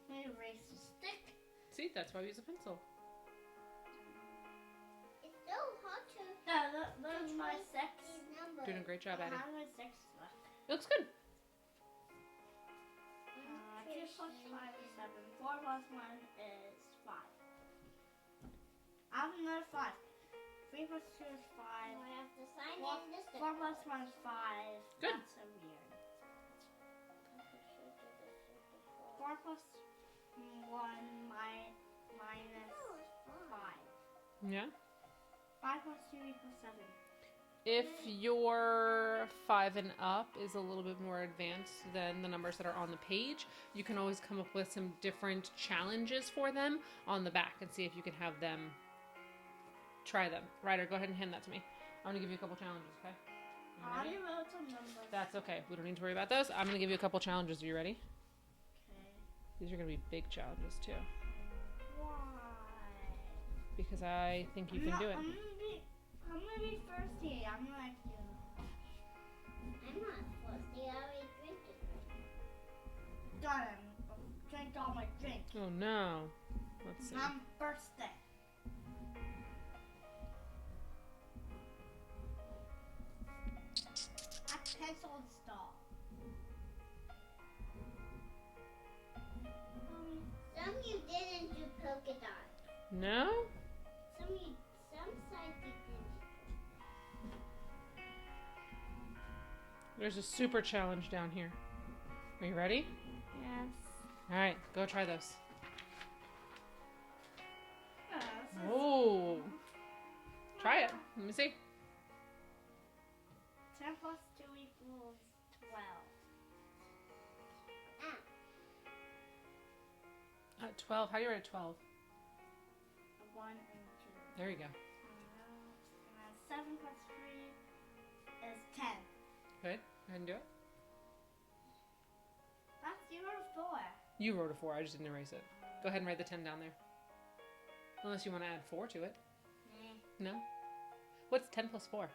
Let me erase the stick. See, that's why we use a pencil. It's so hard to There's my trace 6. these numbers. Doing a great job, Addie. How do my 6 look? It looks good. 2 plus 5 is 7. 4 plus 1 is 5. I have another 5. 3 plus 2 is 5. I have to sign Four- in this. 4 plus 1 is 5. Good. That's so weird. 4 plus 1 minus 5. Yeah. 5 plus 2 equals 7. If your 5 and up is a little bit more advanced than the numbers that are on the page, you can always come up with some different challenges for them on the back and see if you can have them try them. Ryder, go ahead and hand that to me. I'm going to give you a couple challenges, okay? You I ready? already wrote some numbers. That's okay. We don't need to worry about those. I'm going to give you a couple challenges. Are you ready? Okay. These are going to be big challenges, too. Why? Because I think you can do it. I'm gonna be thirsty. I'm like you. I'm not thirsty. I already drank it. Done. Drank all my drink. Oh, no. Let's see. I'm thirsty. That's pencil and stall. Some you didn't do polka dots. No? Some sides you didn't. There's a super challenge down here. Are you ready? Yes. All right, go try those. This is Oh. Try it. Let me see. 10 plus 2 equals 12. 12. How do you write 12? 1 and 2. There you go. And then 7 plus 3 is 10. Good. Go ahead and do it. That's 0 4. You wrote a 4. I just didn't erase it. Go ahead and write the 10 down there. Unless you want to add 4 to it. No? What's 10 plus 4?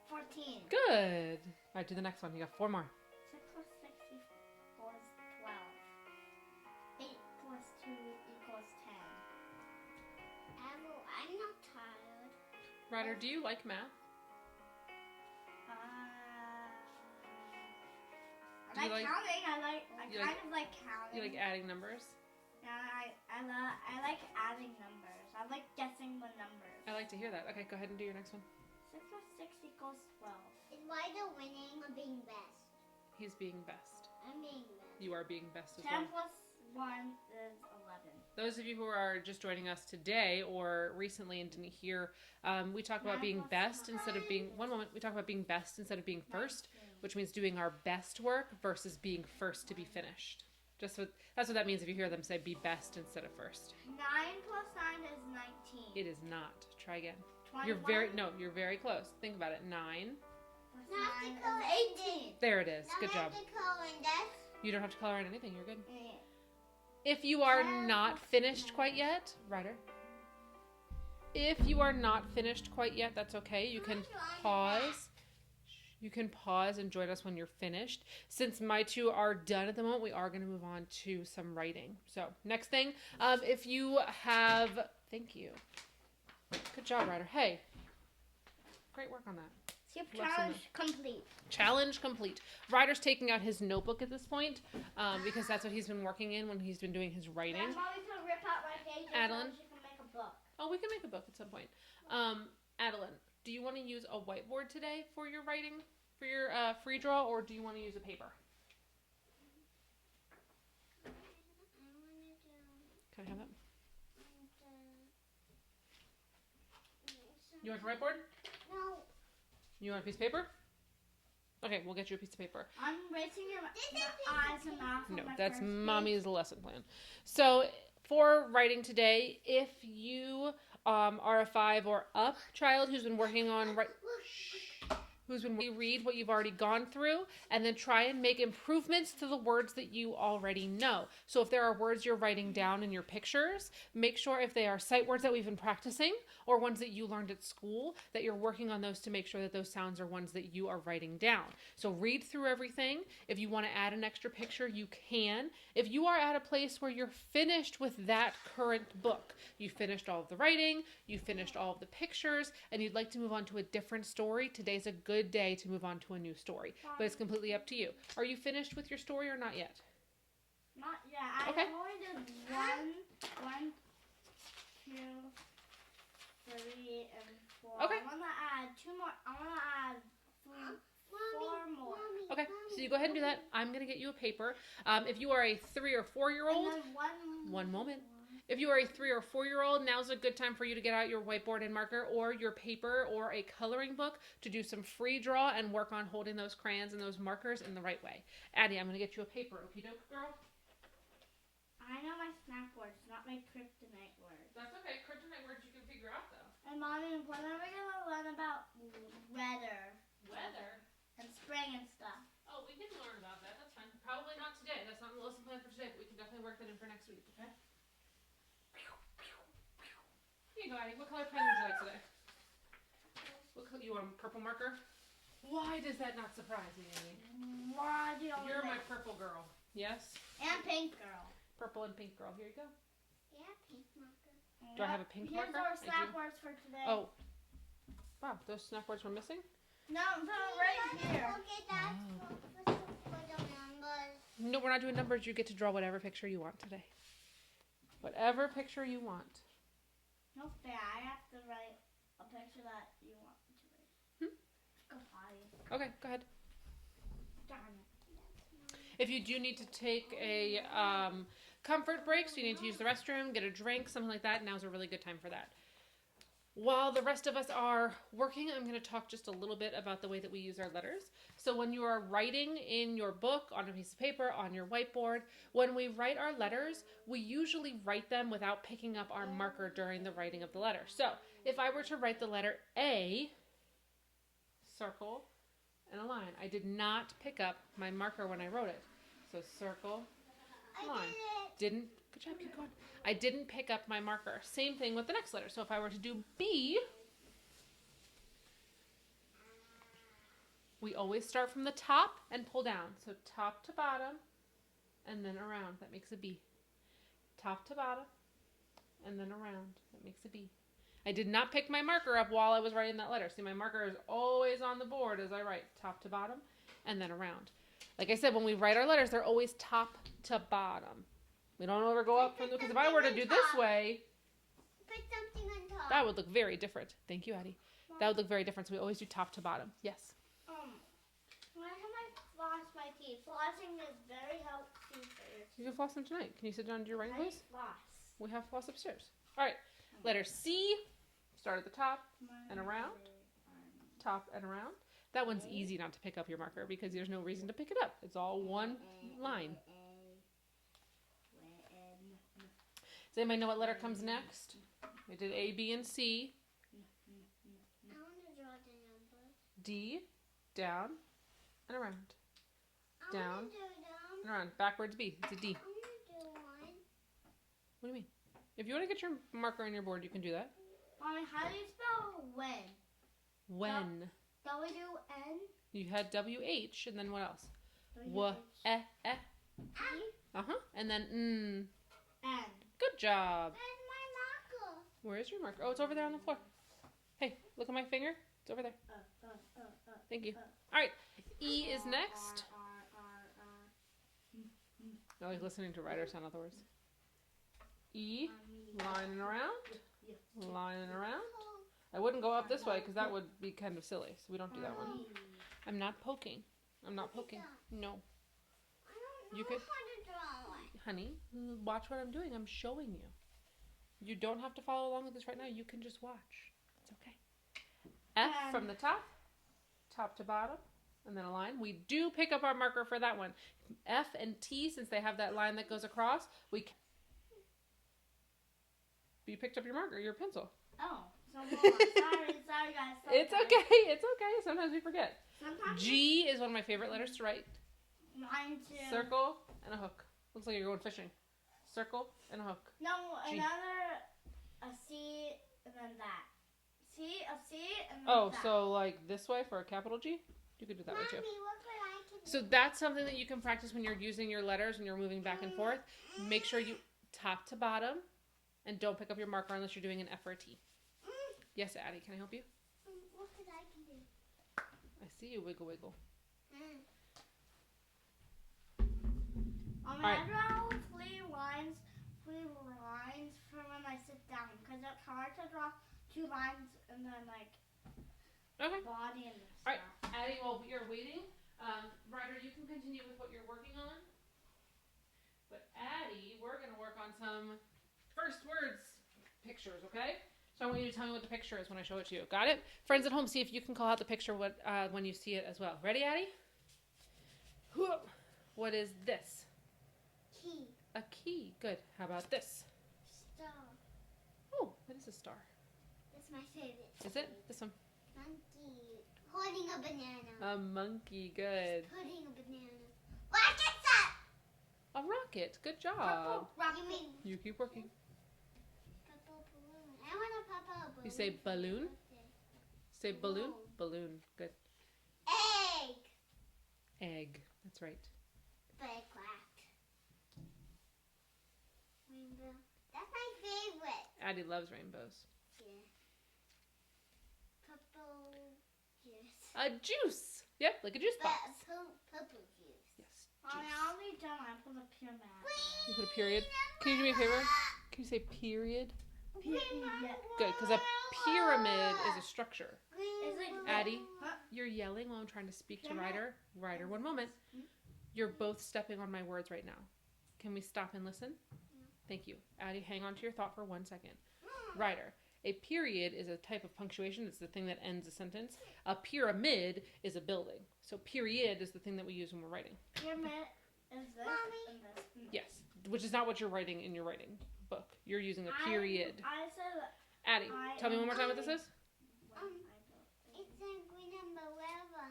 14. Good. All right, do the next one. You got 4 more. 6 plus 6 equals 12. 8 plus 2 equals 10. Apple, I'm not tired. Ryder, do you like math? I like counting. I You kind of like counting. You like adding numbers? Yeah, I like adding numbers. I like guessing the numbers. I like to hear that. Okay, go ahead and do your next one. 6 plus 6 equals 12. It's why the winning or being best. He's being best. I'm being best. You are being best as 10 well. plus 1 is 11. Those of you who are just joining us today or recently and didn't hear, we talk about being best instead of being, one moment, we talk about being best instead of being first, which means doing our best work versus being first to be finished. That's what that means if you hear them say be best instead of first. 9 plus 9 is 19. It is not. Try again. 21 You're very close. Think about it. 9. plus Now I 9 have to color is in 18. There it is. Now Good I job. have to color in this. You don't have to color in anything. You're good. Yeah. If you are not finished quite yet, Ryder. If you are not finished quite yet, that's okay. You can pause. You can pause and join us when you're finished. Since my two are done at the moment, we are going to move on to some writing. So next thing, if you have, thank you. Good job, Ryder. Hey, great work on that. Skip Love challenge complete. Challenge complete. Ryder's taking out his notebook at this point because that's what he's been working in when he's been doing his writing. Mommy can rip out my pages Adeline? so she can make a book. Oh, we can make a book at some point. Adeline, do you want to use a whiteboard today for your writing, for your free draw, or do you want to use a paper? Can I have that? You want a whiteboard? No. You want a piece of paper? Okay, we'll get you a piece of paper. I'm raising your eyes and mouth. on No, my that's first page. mommy's lesson plan. So for writing today, if you are a 5 or up child who's been working on read what you've already gone through and then try and make improvements to the words that you already know. So if there are words you're writing down in your pictures, make sure if they are sight words that we've been practicing or ones that you learned at school, that you're working on those to make sure that those sounds are ones that you are writing down. So read through everything. If you want to add an extra picture, you can. If you are at a place where you're finished with that current book, you finished all of the writing, you finished all of the pictures, and you'd like to move on to a different story, today's a good day to move on to a new story. But it's completely up to you. Are you finished with your story or not yet? Not yet. I Okay. only did 1, 2, 3, and 4. Okay. I want to add 2 more. I want to add 4 more. Okay, so you go ahead and do that. I'm going to get you a paper. If you are a 3 or 4 year old, And then one moment. If you are a 3 or 4 year old, now's a good time for you to get out your whiteboard and marker or your paper or a coloring book to do some free draw and work on holding those crayons and those markers in the right way. Addie, I'm going to get you a paper. Okie doke, girl? I know my snack words, not my kryptonite words. That's okay. Kryptonite words you can figure out, though. And Mommy, when are we going to learn about weather Weather? and spring and stuff? Oh, we can learn about that. That's fine. Probably not today. That's not in the lesson plan for today, but we can definitely work that in for next week, okay? Here you go, Addie. What color pen would you like today? What color? You want a purple marker? Why does that not surprise me, Addie? Why do you always You're my like- purple girl. Yes? And pink girl. Purple and pink girl. Here you go. Yeah, pink marker. Do I have a pink Here's marker? our I snack do. words for today. Oh. Wow, those snack words were missing? No, right here. Okay, that's for the numbers. No, we're not doing numbers. You get to draw whatever picture you want today. Whatever picture you want. No fair. I have to write a picture that you want me to write. Go potty. Okay, go ahead. Darn it. If you do need to take a comfort break, so you need to use the restroom, get a drink, something like that, now's a really good time for that. While the rest of us are working, I'm going to talk just a little bit about the way that we use our letters. So when you are writing in your book, on a piece of paper, on your whiteboard, when we write our letters, we usually write them without picking up our marker during the writing of the letter. So if I were to write the letter A, circle, and a line, I did not pick up my marker when I wrote it. So circle, line. Didn't, good job, keep going. I didn't pick up my marker. Same thing with the next letter. So if I were to do B, we always start from the top and pull down. So top to bottom and then around. That makes a B. Top to bottom and then around. That makes a B. I did not pick my marker up while I was writing that letter. See, my marker is always on the board as I write top to bottom and then around. Like I said, when we write our letters, they're always top to bottom. We don't ever go up from the, because if I were to do this way, Put something on top. that would look very different. Thank you, Addie. That would look very different. So we always do top to bottom. Yes. When I floss my teeth, flossing is very healthy for your teeth. You can floss them tonight. Can you sit down and do your writing, I please? floss. We have floss upstairs. All right. Letter C. Start at the top and around. Top and around. That one's easy not to pick up your marker because there's no reason to pick it up. It's all one line. Does anybody know what letter comes next? We did A, B, and C. I want to draw the numbers. D, down, and around. I Down. want to do them. And around. Backwards B. It's a D. I want to do one. What do you mean? If you want to get your marker on your board, you can do that. Mommy, how do you spell when? When. W-N? You had W-H, and then what else? W-H. W-E-E. Uh-huh. And then N. Good job. And my marker. Where is your marker? Oh, it's over there on the floor. Hey, look at my finger. It's over there. Thank you. All right. E is next. I like listening to writers sound, other words. E, line and around. Line and around. I wouldn't go up this way because that would be kind of silly. So we don't do that one. I'm not poking. I'm not poking. No. I don't know You could- how to draw one. Honey, watch what I'm doing. I'm showing you. You don't have to follow along with this right now. You can just watch. It's okay. F from the top. Top to bottom. And then a line. We do pick up our marker for that one. F and T, since they have that line that goes across, you picked up your marker, your pencil. Oh, so sorry guys. It's okay. It's okay. Sometimes we forget. Sometimes G is one of my favorite letters to write. mine too. Circle and a hook. Looks like you're going fishing. Circle and a hook. No, G. a C and then that. A C and then Oh, that. so like this way for a capital G? You could do that way too. Mommy, what could I do? So that's something that you can practice when you're using your letters and you're moving back and forth. Make sure you top to bottom and don't pick up your marker unless you're doing an F or a T. Yes, Addie, can I help you? What could I do? I see you wiggle wiggle. I Alright. draw three lines for when I sit down because it's hard to draw two lines and then like Okay. body and stuff. Alright, Addie, while we are waiting, Ryder, you can continue with what you're working on. But Addie, we're going to work on some first words pictures, okay? So I want you to tell me what the picture is when I show it to you. Got it? Friends at home, see if you can call out the picture when you see it as well. Ready, Addie? What is this? Key. A key. Good. How about this? Star. Oh, that is a star. That's my favorite. Is it? This one. Monkey. Holding a banana. A monkey. Good. Holding a banana. Rocket's up! A rocket. Good job. Purple rocket. You mean You keep working. purple balloon? I want a purple balloon. You say balloon? Say balloon. Balloon. Good. Egg. Egg. That's right. But it cracked. Rainbow. That's my favorite. Addie loves rainbows. Yeah. Purple juice. A juice. Yep, like a juice But box. purple juice. Yes. Mommy, Juice. I'll be done. I put a pyramid. You put a period. Can you do me a favor? Can you say period? Yeah. Good, because a pyramid is a structure. Is it Addie, Huh? you're yelling while I'm trying to speak to Pyramid. Ryder. Ryder, one moment. You're both stepping on my words right now. Can we stop and listen? Thank you. Addie, hang on to your thought for 1 second. Ryder, a period is a type of punctuation. It's the thing that ends a sentence. A pyramid is a building. So period is the thing that we use when we're writing. Pyramid is this Mommy. and this. Yes, which is not what you're writing in your writing book. You're using a period. I said Addie, tell me one more time what this is. It's a green number wherever.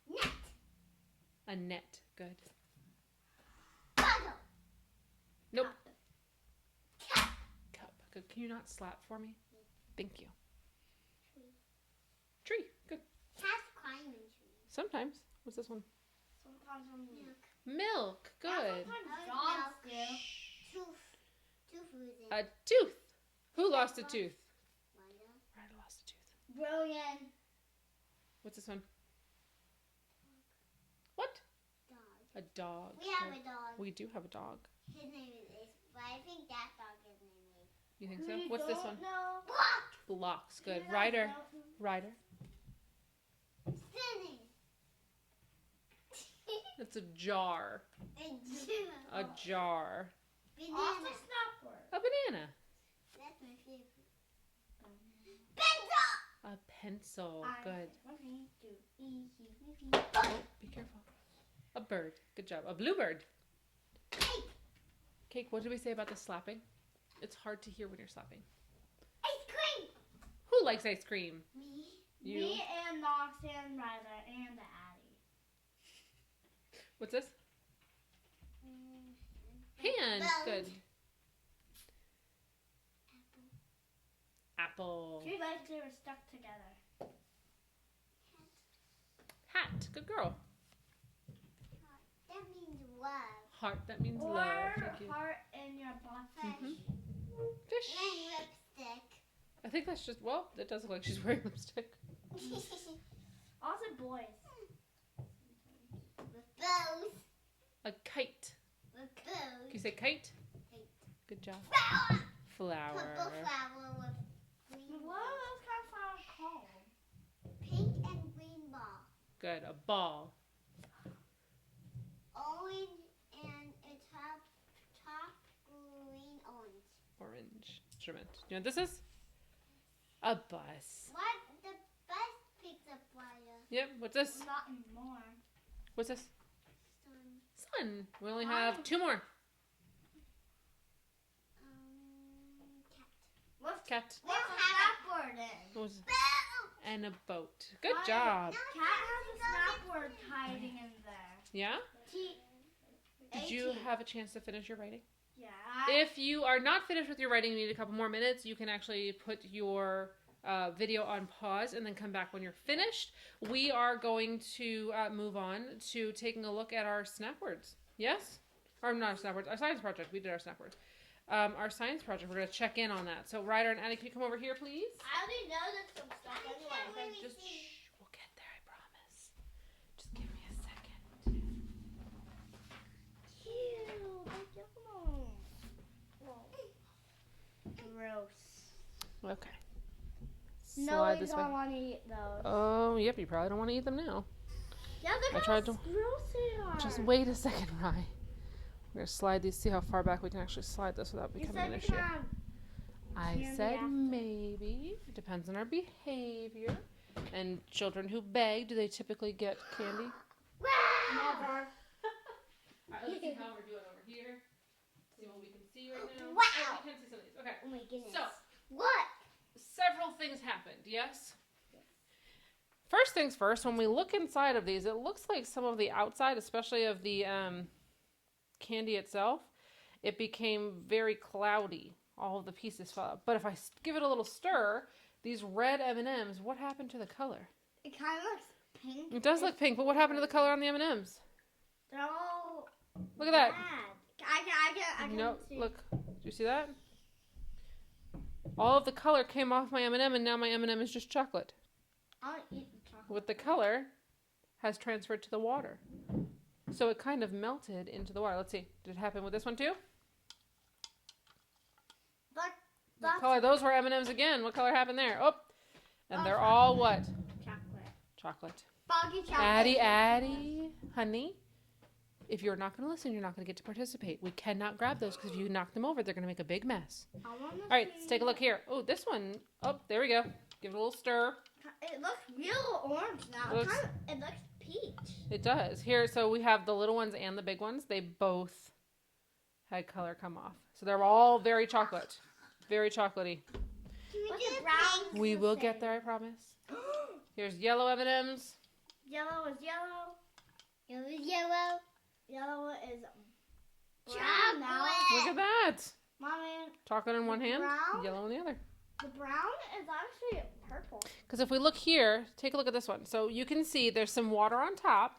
Net. A net. Good. Bottle. Nope. Cat. Cup. Good. Can you not slap for me? Thank you. Tree. Tree. Good. Cats climbing trees. Sometimes. What's this one? Sometimes I'm Milk. Milk. Good. Sometimes dogs do. Tooth. Tooth losing. A tooth. Who lost a tooth? Ryder. Ryder lost a tooth. Brilliant. What's this one? A dog. We have a dog. We do have a dog. His name is Ace, but I think that dog is named Ace. You think so? What's this one? No. Blocks. Good. Ryder. Ryder. Spinning. It's a jar. A jar. Banana. Also snap word. A banana. That's my favorite. A pencil. Good. 1, 2, 3, 4. Oh, be careful. A bird. Good job. A bluebird. Cake. Cake. What did we say about the slapping? It's hard to hear when you're slapping. Ice cream. Who likes ice cream? Me. You. Me and Nox and Ryder and Addie. What's this? Hand. Bone. Good. Apple. 3 legs that were stuck together. Hat. Good girl. That means love. Heart. That means Or love. Thank you. heart in your butt. Mhm. And Fish. lipstick. I think that's just, well, it does look like she's wearing lipstick. Also boys. With bows. A kite. With Can bows. you say kite? Kite. Good job. Flower. Flower. Purple flower with green What are those kind of flowers called? pink and green ball. Good. A ball. Orange and a top green orange. Orange. Instrument. Do you know what this is? A bus. What the bus picks up fire? Yep. What's this? Not anymore. What's this? Sun. Sun. We only have 2 more. Cat. What's Cat. what's a snap word in? What was Bow. And a boat. Good Why- job. Cat has a snap word hiding in there. Yeah? T. Did you have a chance to finish your writing? Yeah. If you are not finished with your writing, you need a couple more minutes, you can actually put your video on pause and then come back when you're finished. We are going to move on to taking a look at our snap words. Yes? Or not our snap words, our science project. We did our snap words. Our science project, we're going to check in on that. So Ryder and Addie, can you come over here, please? I already know there's some stuff anyway. Just shh, we'll get there, I promise. Just give me a second. Ew, that's yellow. Gross. Okay. No, Slide we this don't way. want to eat those. Oh, yep, you probably don't want to eat them now. Yeah, look I how tried to- gross they are. Just wait a second, Rye. We're going to slide these, see how far back we can actually slide this without You becoming said an we issue. can have I candy said after. maybe. It depends on our behavior. And children who beg, do they typically get candy? never. Alright, let's see how we're doing over here. See what we can see right now. Wow. Oh, we can see some of these. Okay. Oh my goodness. So, What? several things happened, yes? First things first, when we look inside of these, it looks like some of the outside, especially of the candy itself, it became very cloudy. All of the pieces fell out. But if I give it a little stir, these red M&Ms, what happened to the color? It kind of looks pink. It does look pink, but what happened to the color on the M&Ms? They're all Look at that. bad. I can No, see. look. Do you see that? All of the color came off my M&M, and now my M&M is just chocolate. I'll eat the chocolate. With the color has transferred to the water. So it kind of melted into the water. Let's see. Did it happen with this one too? But What that's color? Those were M&Ms again. What color happened there? Oh, and they're chocolate. all what? chocolate. Chocolate. Foggy chocolate. Addie, honey, if you're not going to listen, you're not going to get to participate. We cannot grab those because if you knock them over, they're going to make a big mess. I wanna All right, let's see. take a look here. Oh, this one. Oh, there we go. Give it a little stir. It looks real orange now. Looks- It looks peach. It does. Here, so we have the little ones and the big ones. They both had color come off. So they're all very chocolate. Very chocolatey. What's the brown? We will get there, I promise. Here's yellow M&Ms. Yellow is yellow. It was yellow. Yellow is brown Chocolate. now. Look at that. Mommy, Chocolate in one hand, Brown? yellow in the other. the brown is actually purple. Because if we look here, take a look at this one. So you can see there's some water on top.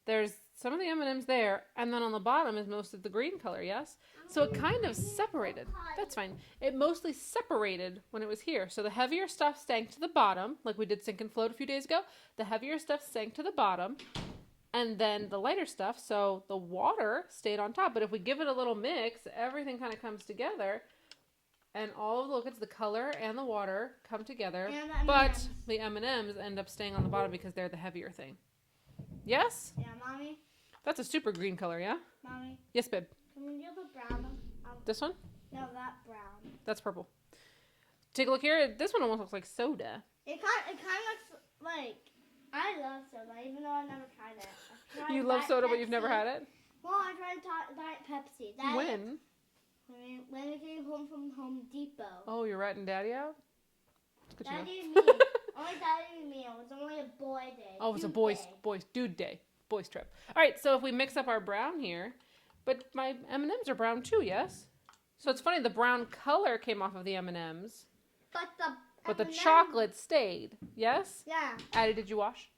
There's some of the M&Ms there. And then on the bottom is most of the green color, yes? So it kind of separated. That's fine. It mostly separated when it was here. So the heavier stuff sank to the bottom, like we did Sink and Float a few days ago. The heavier stuff sank to the bottom. and then the lighter stuff. So the water stayed on top. But if we give it a little mix, everything kind of comes together. And all of the, look, it's the color and the water come together. And the But M&Ms. the M&Ms end up staying on the bottom because they're the heavier thing. Yes? Yeah, Mommy. That's a super green color, yeah? Mommy. Yes, babe. Can we do the brown? This one? No, that brown. That's purple. Take a look here. This one almost looks like soda. It kind of looks like, I love soda, even though I've never tried it. I've tried You love Diet soda, but you've never Pepsi. had it? Well, I tried Diet Pepsi. When? When we came home from Home Depot. Oh, you're ratting Daddy out? It's good to know. Daddy and me. Only Daddy and me. It was only a boy day. Oh, it was a Dude day. boys dude day. Boys trip. All right, so if we mix up our brown here, but my M&Ms are brown too, yes? So it's funny, the brown color came off of the M&Ms, but the M&M chocolate stayed, yes? Yeah. Addie, did you wash?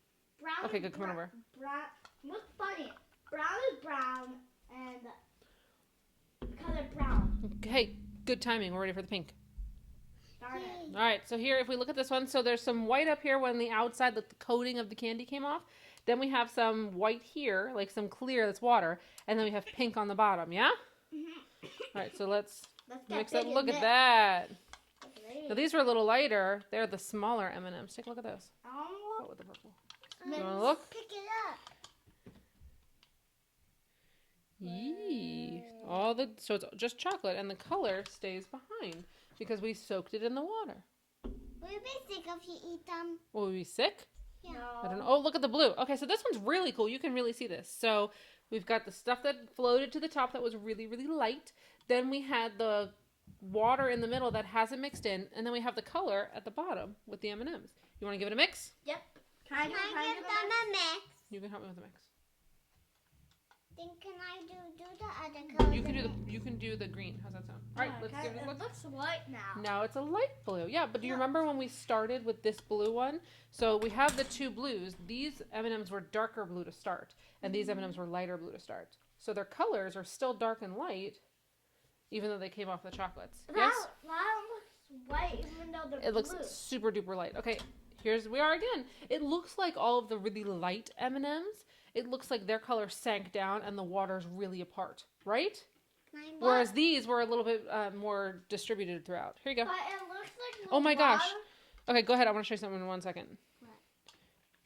Brown. Okay, is good, come on over. Brown. What's funny? Brown is brown and color brown. Hey, good timing. We're ready for the pink. Darn it. All right, so here, if we look at this one, so there's some white up here when the outside, the coating of the candy came off. Then we have some white here, like some clear that's water, and then we have pink on the bottom, yeah? All right, so let's Get mix up. big Look and at big. that. Okay. Now these are a little lighter. They're the smaller M&Ms. Take a look at those. Oh, What with the purple? You want to look? Pick it up. Yee. So it's just chocolate, and the color stays behind because we soaked it in the water. Will you be sick if you eat them? Will we be sick? Yeah. I don't know. Oh, look at the blue. Okay, so this one's really cool. You can really see this. So we've got the stuff that floated to the top that was really, really light. Then we had the water in the middle that hasn't mixed in, and then we have the color at the bottom with the M&Ms. You want to give it a mix? Yep. Can I give them a mix? You can help me with the mix. Then can I do the other color? You can do the green. How's that sound? All right, let's give it a look. It looks white now. Now it's a light blue. Yeah, but do you remember when we started with this blue one? So we have the two blues. These M&Ms were darker blue to start, and these M&Ms were lighter blue to start. So their colors are still dark and light, even though they came off the chocolates. Yes? That looks white even though they're It looks blue. super duper light. Okay, we are again. It looks like all of the really light M&Ms, it looks like their color sank down and the water's really apart, right? Whereas these were a little bit more distributed throughout. Here you go. But it looks like Oh my gosh. water- Okay, go ahead. I want to show you something in 1 second. What?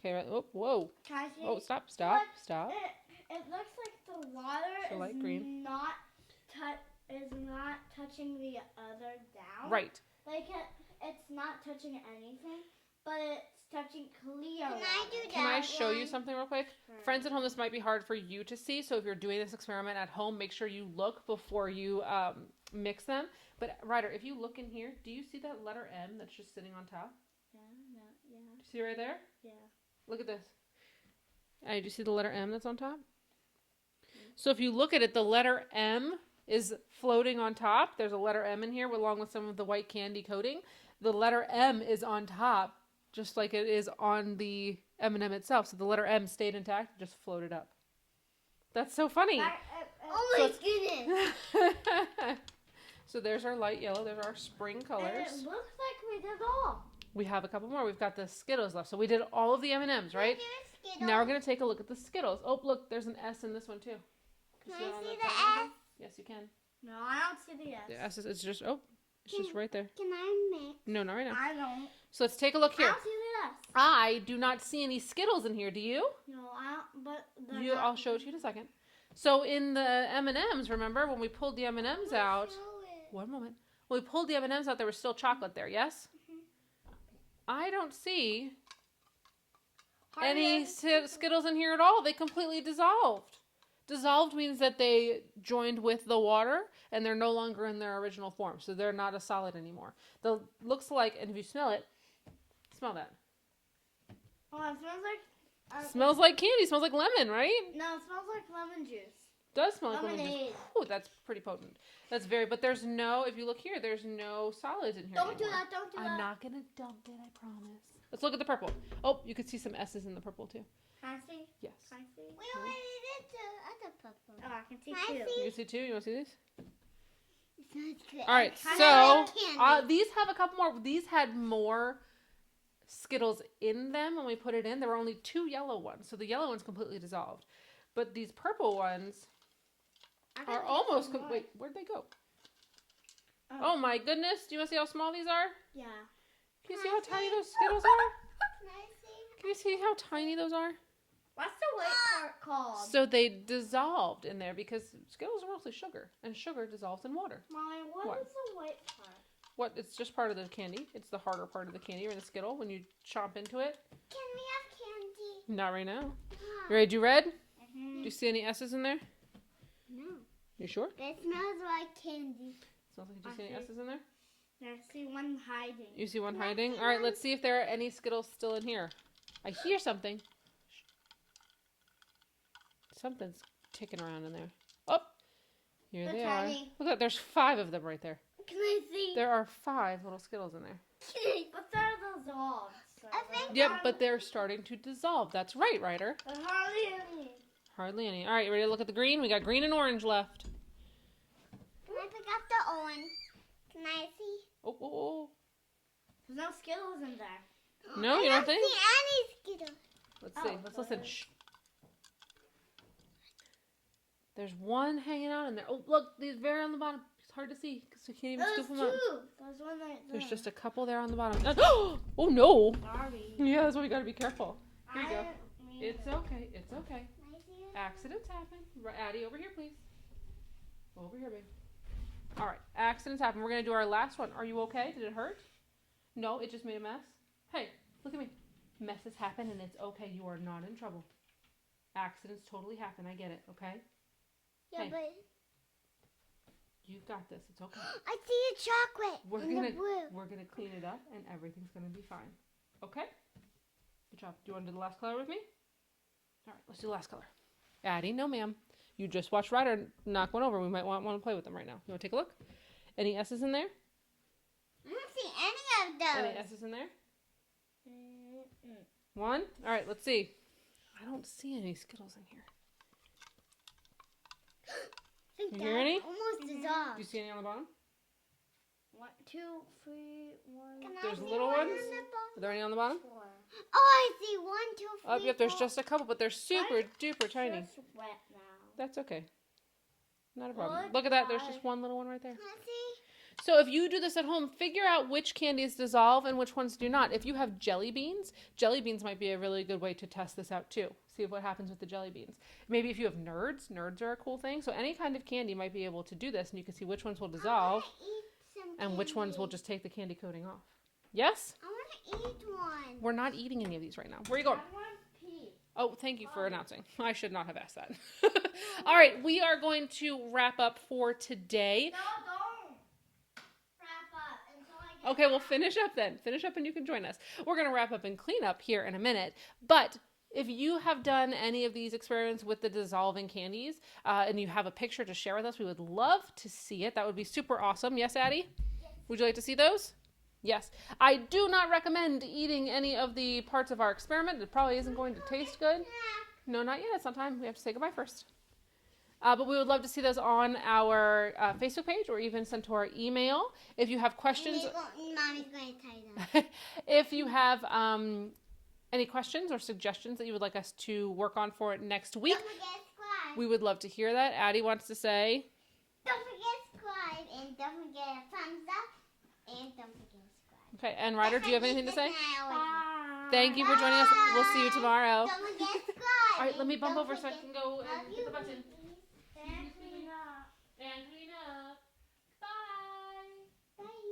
Okay, right. Oh, whoa. Can I see? Oh, stop. It looks like the water So is light green. not touching the other down. Right. Like it's not touching anything, but it's touching clear. Can I do Can I that show you one? something real quick? Friends at home, this might be hard for you to see. So if you're doing this experiment at home, make sure you look before you mix them. But Ryder, if you look in here, do you see that letter M that's just sitting on top? Yeah. See right there? Yeah. Look at this. Do you see the letter M that's on top? So if you look at it, the letter M is floating on top. There's a letter M in here along with some of the white candy coating. The letter M is on top, just like it is on the M&M itself. So the letter M stayed intact, just floated up. That's so funny. Oh my goodness. So there's our light yellow. There's our spring And colors. it looks like we did all. We have a couple more. We've got the Skittles left. So we did all of the M&Ms, right? Now we're going to take a look at the Skittles. Oh, look, there's an S in this one too. Can You I it on see that the side S? over? Yes, you can. No, I don't see the S. The S is it's just right there. Can I mix? No, not right now. I don't. So let's take a look I here. don't see the S. I do not see any Skittles in here. Do you? No, I don't. But they're not- I'll show it to you in a second. So in the M&Ms, remember when we pulled the M&Ms out? One moment. When we pulled the M&Ms out, there was still chocolate there. Yes. I don't see any Skittles in here at all. They completely dissolved. Dissolved means that they joined with the water and they're no longer in their original form. So they're not a solid anymore. Looks like, and if you smell it, smell that. Oh, it smells like. Smells like candy. Smells like lemon, right? No, it smells like lemon juice. Does smell like lemon juice. Lemonade. Oh, that's pretty potent. That's but there's no, if you look here, there's no solids in here Don't do anymore. that. Don't do I'm that. not going to dump it, I promise. Let's look at the purple. Oh, you can see some S's in the purple too. Can I see? Yes. Can I see? We already did the other purple. Oh, I can see Can I two. see? You can see two? You want to see these? It sounds good. All right, Kinda so like candy. these have a couple more. These had more Skittles in them when we put it in. There were only 2 yellow ones, so the yellow one's completely dissolved. But these purple ones are almost... Wait, where'd they go? Oh my goodness. Do you want to see how small these are? Yeah. Can you see how tiny those Skittles are? Can I see? Can you see how tiny those are? What's the white part called? So they dissolved in there because Skittles are mostly sugar, and sugar dissolves in water. Mommy, what What? is the white part? What? It's just part of the candy. It's the harder part of the candy or the Skittle when you chomp into it. Can we have candy? Not right now. Mom. You ready to do red? Mm-hmm. Do you see any S's in there? No. You sure? It smells like candy. Smells like, do you see any I see. S's in there? I see one hiding. You see one Can I hiding? see All right, one? let's see if there are any Skittles still in here. I hear something. Something's ticking around in there. Oh, here They're they tiny. are. Look at, there's 5 of them right there. Can I see? There are 5 little Skittles in there. But they're dissolved. So I think- Yep, but they're starting to dissolve. That's right, Ryder. But hardly any. Hardly any. All right, ready to look at the green? We got green and orange left. Can I pick up the orange? Can I see? Oh, oh, oh. There's no Skittles in there. No, you don't think? I don't see any Skittles. Let's see. Oh, Let's well, listen. Shh. There's one hanging out in there. Oh, look, these very on the bottom. It's hard to see because we can't even There's scoop them up. 2. There's one right there. There's just a couple there on the bottom. Oh, no. Sorry. Yeah, that's why we got to be careful. Here you go. I didn't mean It's it. okay. It's okay. Can I see it? Accidents happen. Addie, over here, please. Over here, babe. All right. Accidents happen. We're going to do our last one. Are you okay? Did it hurt? No, it just made a mess. Hey, look at me. Messes happen and it's okay. You are not in trouble. Accidents totally happen. I get it, okay? Yeah, Hey. but You've got this. It's okay. I see the chocolate We're and gonna the blue. we're gonna clean it up and everything's gonna be fine. Okay? Good job. Do you want to do the last color with me? All right, let's do the last color. Addie, no ma'am. You just watched Ryder knock one over. We might want to play with them right now. You want to take a look? Any S's in there? I don't see any of those. Any S's in there? One? All right, let's see. I don't see any Skittles in here. I think You hear that any? almost Do you dissolved. see any on the bottom? 1, 2, 3, 1. Can There's I see little one ones? on the bottom? Are there any on the bottom? 4. Oh, I see 1, 2, 3. Oh, yep, there's 4. just a couple, but they're super duper tiny. It's wet now. That's okay. Not a Well, problem. it's Look at that. There's dry. just one little one right there. Can I see? So if you do this at home, figure out which candies dissolve and which ones do not. If you have jelly beans might be a really good way to test this out too. See what happens with the jelly beans. Maybe if you have nerds are a cool thing. So any kind of candy might be able to do this, and you can see which ones will dissolve I want to eat some and which ones will candy. just take the candy coating off. Yes? I want to eat one. We're not eating any of these right now. Where are you going? I want pee. Oh, thank you for announcing. I should not have asked that. All right, we are going to wrap up for today. No, don't wrap up until I get Okay, well, finish up then. Finish up and you can join us. We're going to wrap up and clean up here in a minute. But if you have done any of these experiments with the dissolving candies and you have a picture to share with us, we would love to see it. That would be super awesome. Yes, Addie? Yes. Would you like to see those? Yes. I do not recommend eating any of the parts of our experiment. It probably isn't going to taste good. No, not yet. It's not time. We have to say goodbye first. But we would love to see those on our Facebook page or even sent to our email. If you have questions, Mommy's going to tie them. if you have any questions or suggestions that you would like us to work on for next week, Don't forget subscribe. we would love to hear that. Addie wants to say, Don't forget subscribe and don't forget a thumbs up and don't forget subscribe. okay, and Ryder, do you have anything to say? Bye. Thank you for joining us. We'll see you tomorrow. Don't forget subscribe. All right, let me bump Don't over so I forget- can go Love and hit you. the button.